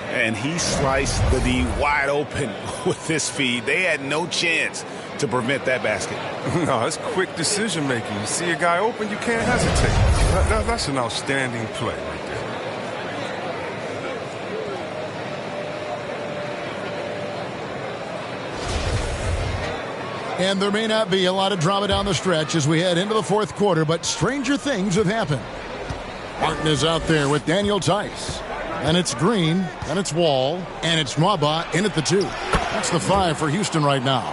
And he sliced the D wide open with this feed. They had no chance to prevent that basket. No, it's quick decision making. You see a guy open, you can't hesitate. That's an outstanding play right there. And there may not be a lot of drama down the stretch as we head into the fourth quarter, but stranger things have happened. Martin is out there with Daniel Tice. And it's Green, and it's Wall, and it's Nwaba in at the 2. That's the 5 for Houston right now.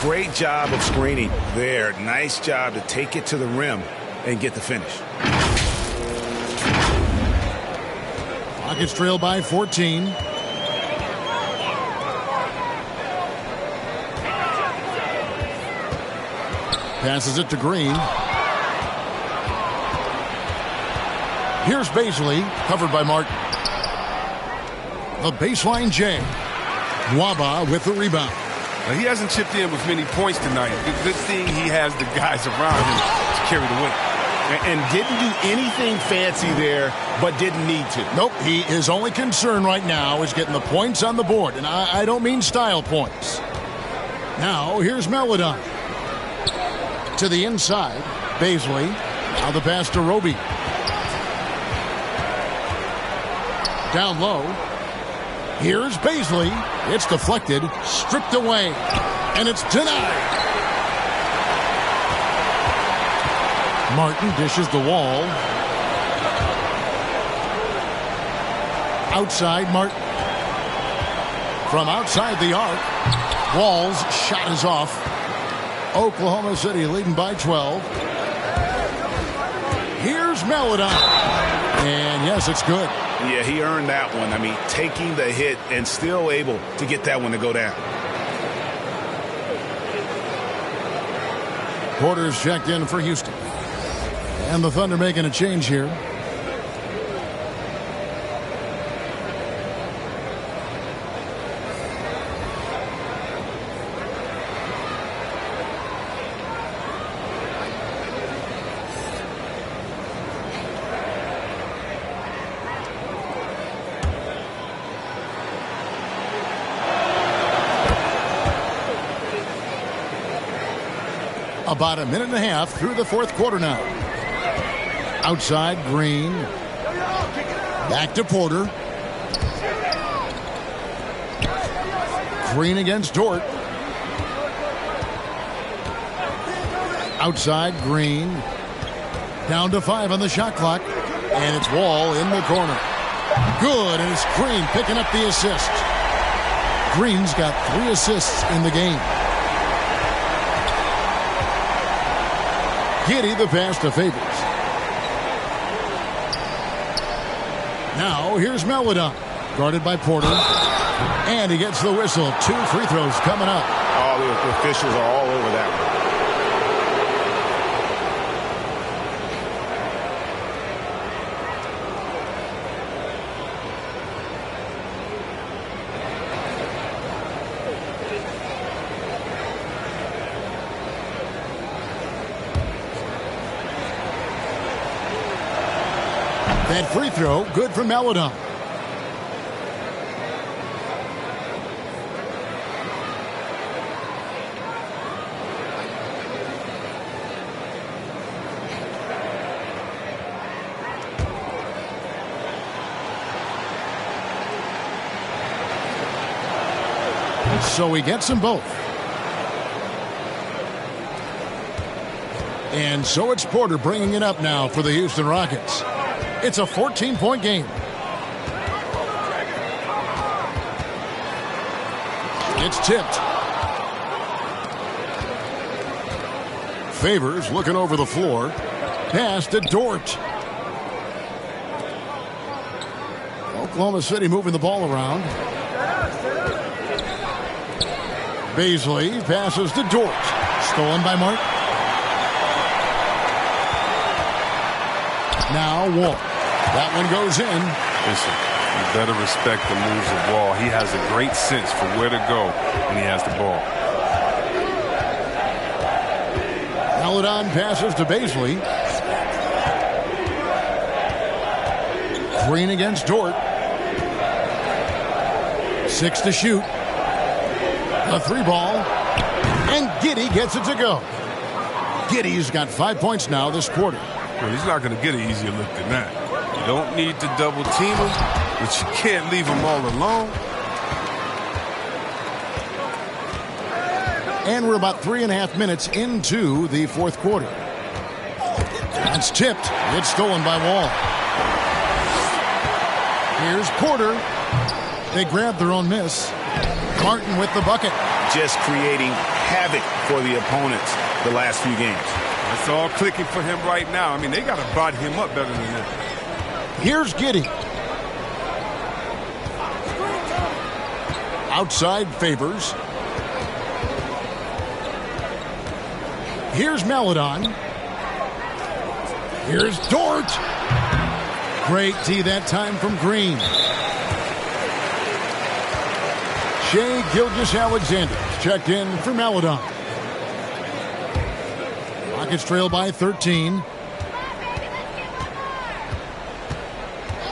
Great job of screening there. Nice job to take it to the rim and get the finish. Rockets trail by 14. Passes it to Green. Here's Baisley, covered by Martin. The baseline J. Nwaba with the rebound. Now, he hasn't chipped in with many points tonight. Good thing he has the guys around him to carry the win. And didn't do anything fancy there, but didn't need to. Nope, his only concern right now is getting the points on the board. And I don't mean style points. Now, here's Melodon. To the inside, Baisley. Now the pass to Roby. Down low. Here's Baisley. It's deflected, stripped away, and it's denied. Martin dishes the Wall. Outside Martin. From outside the arc, Wall's shot is off. Oklahoma City leading by 12. Here's Melodon. And yes, it's good. Yeah, he earned that one. I mean, taking the hit and still able to get that one to go down. Porter's checked in for Houston. And the Thunder making a change here. About a minute and a half through the fourth quarter now. Outside, Green. Back to Porter. Green against Dort. Outside, Green. Down to 5 on the shot clock. And it's Wall in the corner. Good, and it's Green picking up the assist. Green's got 3 assists in the game. Giddey the pass to Favors. Now here's Melodon, guarded by Porter. And he gets the whistle. 2 free throws coming up. Oh, the officials are all over that one. That free throw, good for Melodon. So he gets them both. And so it's Porter bringing it up now for the Houston Rockets. It's a 14-point game. It's tipped. Favors looking over the floor. Pass to Dort. Oklahoma City moving the ball around. Baisley passes to Dort. Stolen by Martin. Now Wall. That one goes in. Listen, you better respect the moves of Wall. He has a great sense for where to go when he has the ball. Melodon passes to Baisley. Green against Dort. 6 to shoot. A 3-ball. And Giddey gets it to go. Giddey's got 5 points now this quarter. Well, he's not going to get an easier look than that. You don't need to double team him, but you can't leave him all alone. And we're about 3.5 minutes into the fourth quarter. That's tipped. It's stolen by Wall. Here's Porter. They grab their own miss. Martin with the bucket. Just creating havoc for the opponents the last few games. It's all clicking for him right now. I mean, they got to body him up better than that. Here's Giddey. Outside Favors. Here's Maledon. Here's Dort. Great D that time from Green. Shai Gilgeous-Alexander checked in for Maledon. Rockets trail by 13.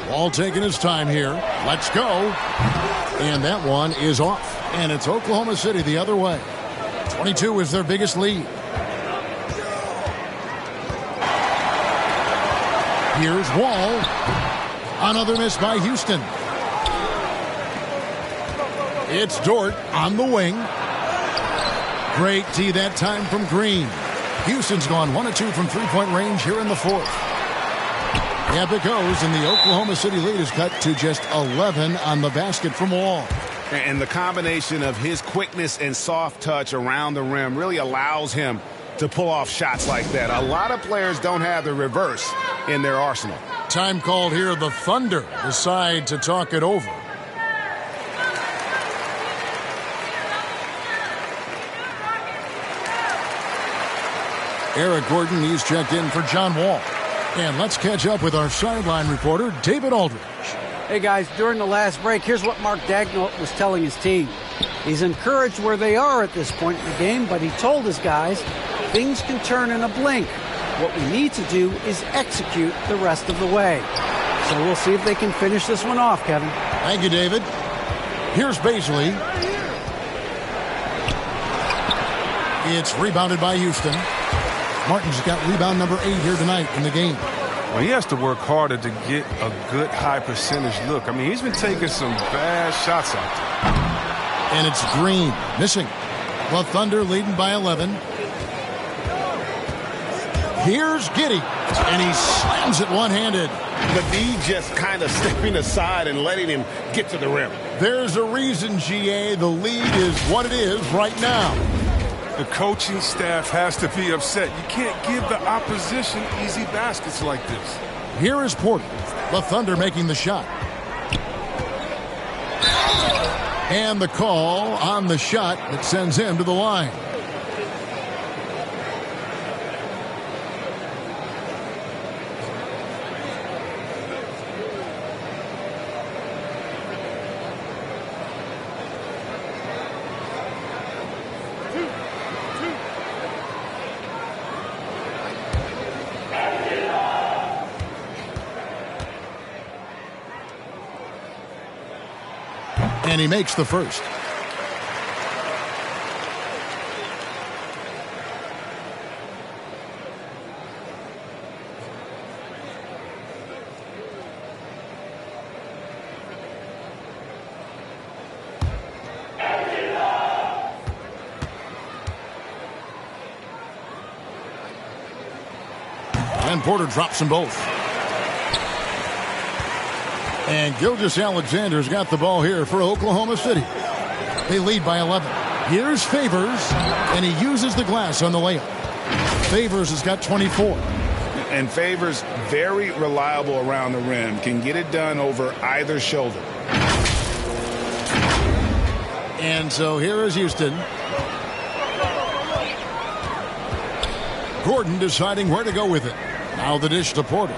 Wall taking his time here. Let's go. And that one is off. And it's Oklahoma City the other way. 22 is their biggest lead. Here's Wall. Another miss by Houston. It's Dort on the wing. Great D that time from Green. Houston's gone 1 of 2 from three-point range here in the fourth. Up it goes, and the Oklahoma City lead is cut to just 11 on the basket from Wall. And the combination of his quickness and soft touch around the rim really allows him to pull off shots like that. A lot of players don't have the reverse in their arsenal. Time called here. The Thunder decide to talk it over. Eric Gordon, he's checked in for John Wall. And let's catch up with our sideline reporter, David Aldridge. Hey, guys, during the last break, here's what Mark Dagnall was telling his team. He's encouraged where they are at this point in the game, but he told his guys things can turn in a blink. What we need to do is execute the rest of the way. So we'll see if they can finish this one off, Kevin. Thank you, David. Here's Baisley. It's rebounded by Houston. Martin's got rebound number 8 here tonight in the game. Well, he has to work harder to get a good high percentage look. I mean, he's been taking some bad shots out there. And it's Green missing. The Thunder leading by 11. Here's Giddey, and he slams it one-handed. The D just kind of stepping aside and letting him get to the rim. There's a reason, GA, the lead is what it is right now. The coaching staff has to be upset. You can't give the opposition easy baskets like this. Here is Porter. The Thunder making the shot. And the call on the shot that sends him to the line. And he makes the first. And Porter drops them both. And Gilgeous-Alexander's got the ball here for Oklahoma City. They lead by 11. Here's Favors, and he uses the glass on the layup. Favors has got 24. And Favors, very reliable around the rim, can get it done over either shoulder. And so here is Houston. Gordon deciding where to go with it. Now the dish to Porter.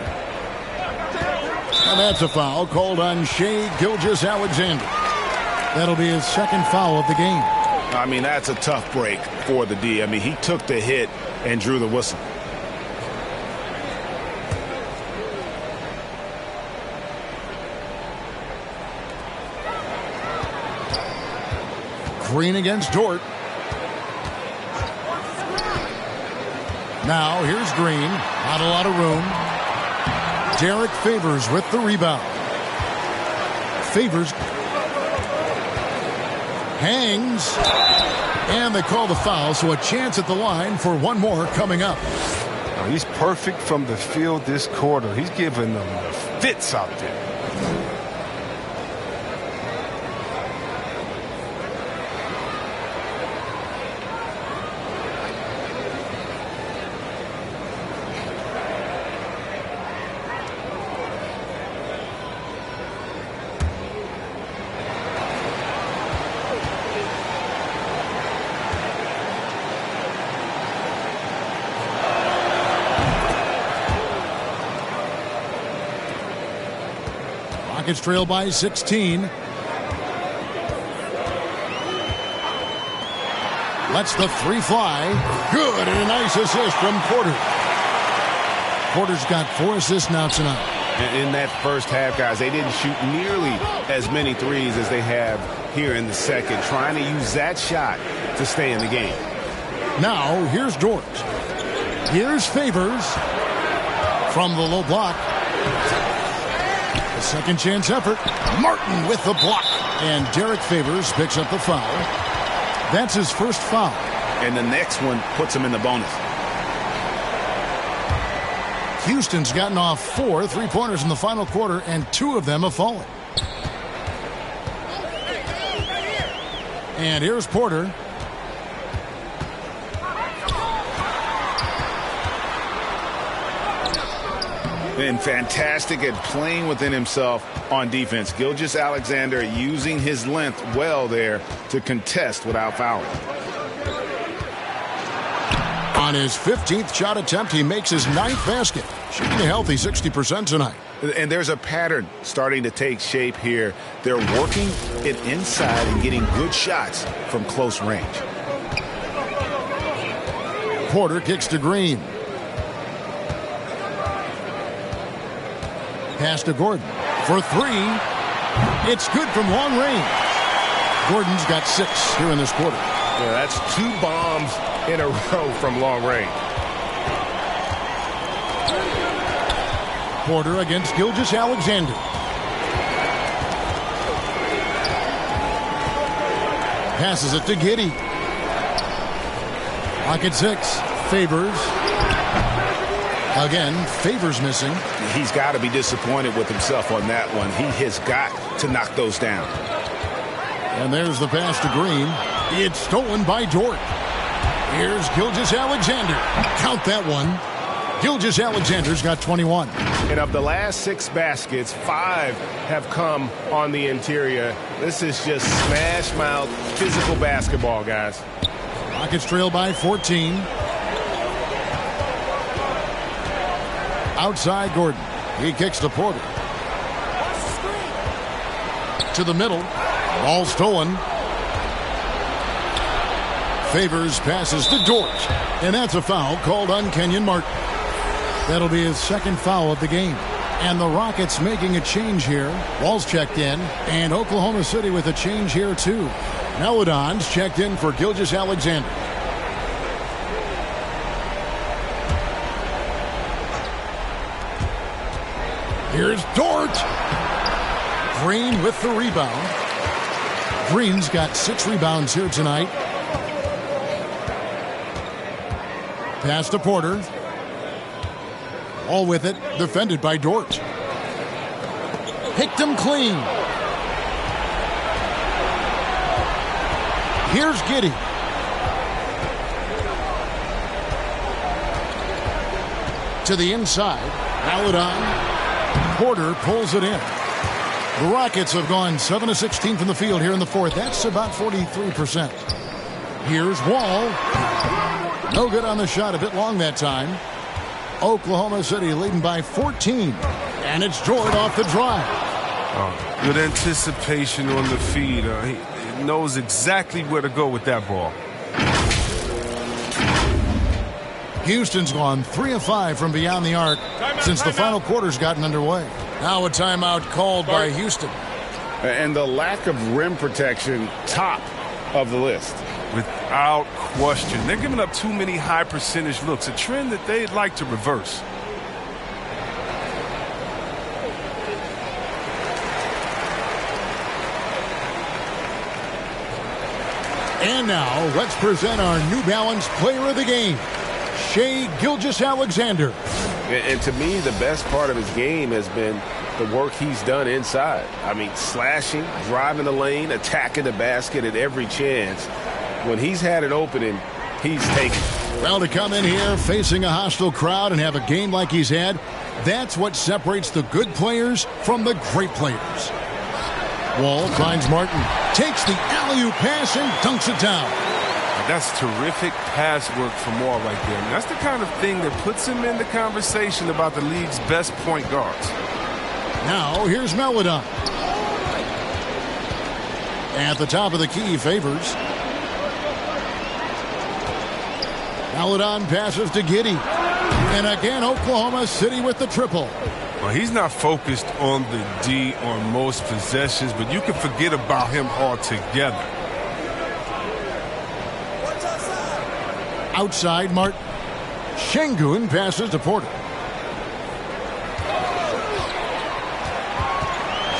And that's a foul called on Shai Gilgeous-Alexander. That'll be his second foul of the game. I mean, that's a tough break for the D. I mean, he took the hit and drew the whistle. Green against Dort. Now here's Green. Not a lot of room. Derek Favors with the rebound. Favors hangs. And they call the foul, so a chance at the line for one more coming up. Oh, he's perfect from the field this quarter. He's giving them the fits out there. Rockets trail by 16. Lets the three fly. Good, and a nice assist from Porter. Porter's got 4 assists now tonight. In that first half, guys, they didn't shoot nearly as many threes as they have here in the second, trying to use that shot to stay in the game. Now, here's Dort. Here's Favors from the low block. A second chance effort. Martin with the block. And Derek Favors picks up the foul. That's his first foul. And the next one puts him in the bonus. Houston's gotten off 4 3-pointers in the final quarter, and 2 of them have fallen. And here's Porter. Been fantastic at playing within himself on defense. Gilgeous-Alexander using his length well there to contest without fouling. On his 15th shot attempt, he makes his 9th basket. Shooting a healthy 60% tonight. And there's a pattern starting to take shape here. They're working it inside and getting good shots from close range. Porter kicks to Green. Pass to Gordon for 3. It's good from long range. Gordon's got 6 here in this quarter. Yeah, that's 2 bombs in a row from long range. Porter against Gilgeous-Alexander. Passes it to Giddey. Pocket 6. Favors. Again, Favors missing. He's got to be disappointed with himself on that one. He has got to knock those down. And there's the pass to Green. It's stolen by Dort. Here's Gilgeous-Alexander. Count that one. Gilgeous-Alexander's got 21. And of the last 6 baskets, 5 have come on the interior. This is just smash mouth physical basketball, guys. Rockets trail by 14. Outside Gordon. He kicks to Porter. To the middle. Ball stolen. Favors passes to Dort. And that's a foul called on Kenyon Martin. That'll be his 2nd foul of the game. And the Rockets making a change here. Wall's checked in. And Oklahoma City with a change here too. Melodon's checked in for Gilgeous-Alexander. Here's Dort. Green with the rebound. Green's got 6 rebounds here tonight. Pass to Porter. All with it. Defended by Dort. Picked him clean. Here's Giddey. To the inside. Maladon. Porter pulls it in. The Rockets have gone 7 of 16 from the field here in the 4th. That's about 43%. Here's Wall. No good on the shot. A bit long that time. Oklahoma City leading by 14. And it's Dort off the drive. Good anticipation on the feed. He knows exactly where to go with that ball. Houston's gone 3 of 5 from beyond the arc since the final quarter's gotten underway. Now a timeout called by Houston. And the lack of rim protection top of the list. Without question. They're giving up too many high percentage looks, a trend that they'd like to reverse. And now, let's present our New Balance Player of the Game, Shai Gilgeous-Alexander. And to me, the best part of his game has been the work he's done inside. I mean, slashing, driving the lane, attacking the basket at every chance. When he's had an opening, he's taken it. Well, to come in here facing a hostile crowd and have a game like he's had, that's what separates the good players from the great players. Wall finds Martin, takes the alley-oop pass and dunks it down. That's terrific pass work from Wall right there. And that's the kind of thing that puts him in the conversation about the league's best point guards. Now, here's Melodon. At the top of the key, Favors. Melodon passes to Giddey. And again, Oklahoma City with the triple. Well, he's not focused on the D on most possessions, but you can forget about him altogether. Outside, Martin. Şengün passes to Porter.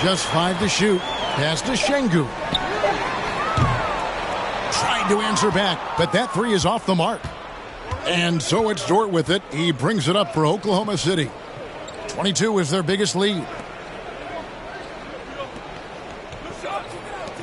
Just 5 to shoot. Pass to Şengün. Tried to answer back, but that three is off the mark. And so it's Dort with it. He brings it up for Oklahoma City. 22 is their biggest lead.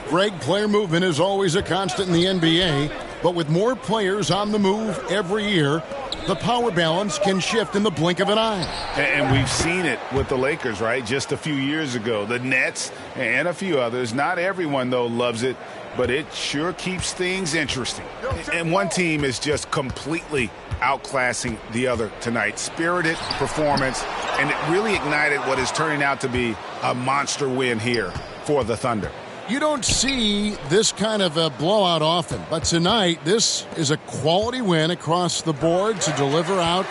Greg, player movement is always a constant in the NBA, but with more players on the move every year, the power balance can shift in the blink of an eye. And we've seen it with the Lakers, right? Just a few years ago. The Nets and a few others. Not everyone, though, loves it, but it sure keeps things interesting. And one team is just completely outclassing the other tonight. Spirited performance, and it really ignited what is turning out to be a monster win here for the Thunder. You don't see this kind of a blowout often, but tonight this is a quality win across the board to deliver out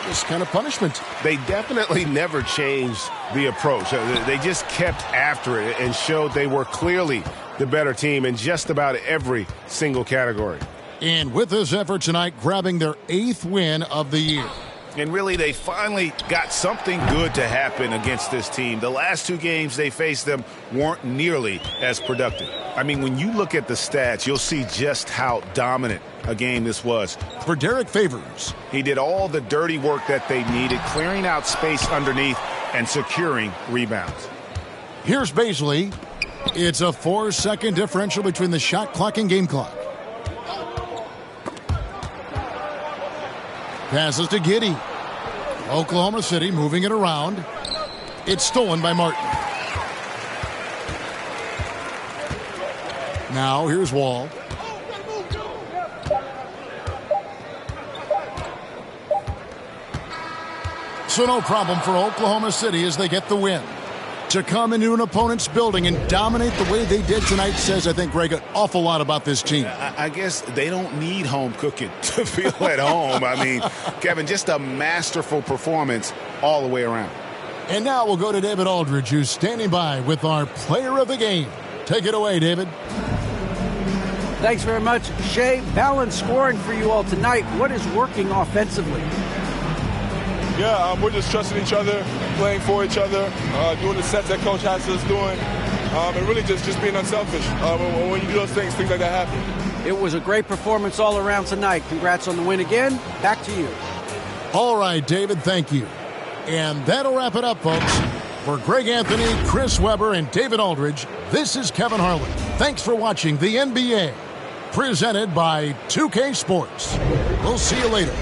this kind of punishment. They definitely never changed the approach. They just kept after it and showed they were clearly the better team in just about every single category. And with this effort tonight, grabbing their 8th win of the year. And really, they finally got something good to happen against this team. The last 2 games they faced them weren't nearly as productive. I mean, when you look at the stats, you'll see just how dominant a game this was. For Derek Favors, he did all the dirty work that they needed, clearing out space underneath and securing rebounds. Here's Baisley. It's a 4-second differential between the shot clock and game clock. Passes to Giddey. Oklahoma City moving it around. It's stolen by Martin. Now here's Wall. So no problem for Oklahoma City as they get the win. To come into an opponent's building and dominate the way they did tonight says, I think, Greg, an awful lot about this team. I guess they don't need home cooking to feel at home. I mean, Kevin, just a masterful performance all the way around. And now we'll go to David Aldridge, who's standing by with our player of the game. Take it away, David. Thanks very much, Shai. Balanced scoring for you all tonight. What is working offensively? Yeah, we're just trusting each other, playing for each other, doing the sets that Coach has us doing, and really just being unselfish. When you do those things like that happen. It was a great performance all around tonight. Congrats on the win again. Back to you. All right, David, thank you. And that'll wrap it up, folks. For Greg Anthony, Chris Webber, and David Aldridge, this is Kevin Harlan. Thanks for watching the NBA, presented by 2K Sports. We'll see you later.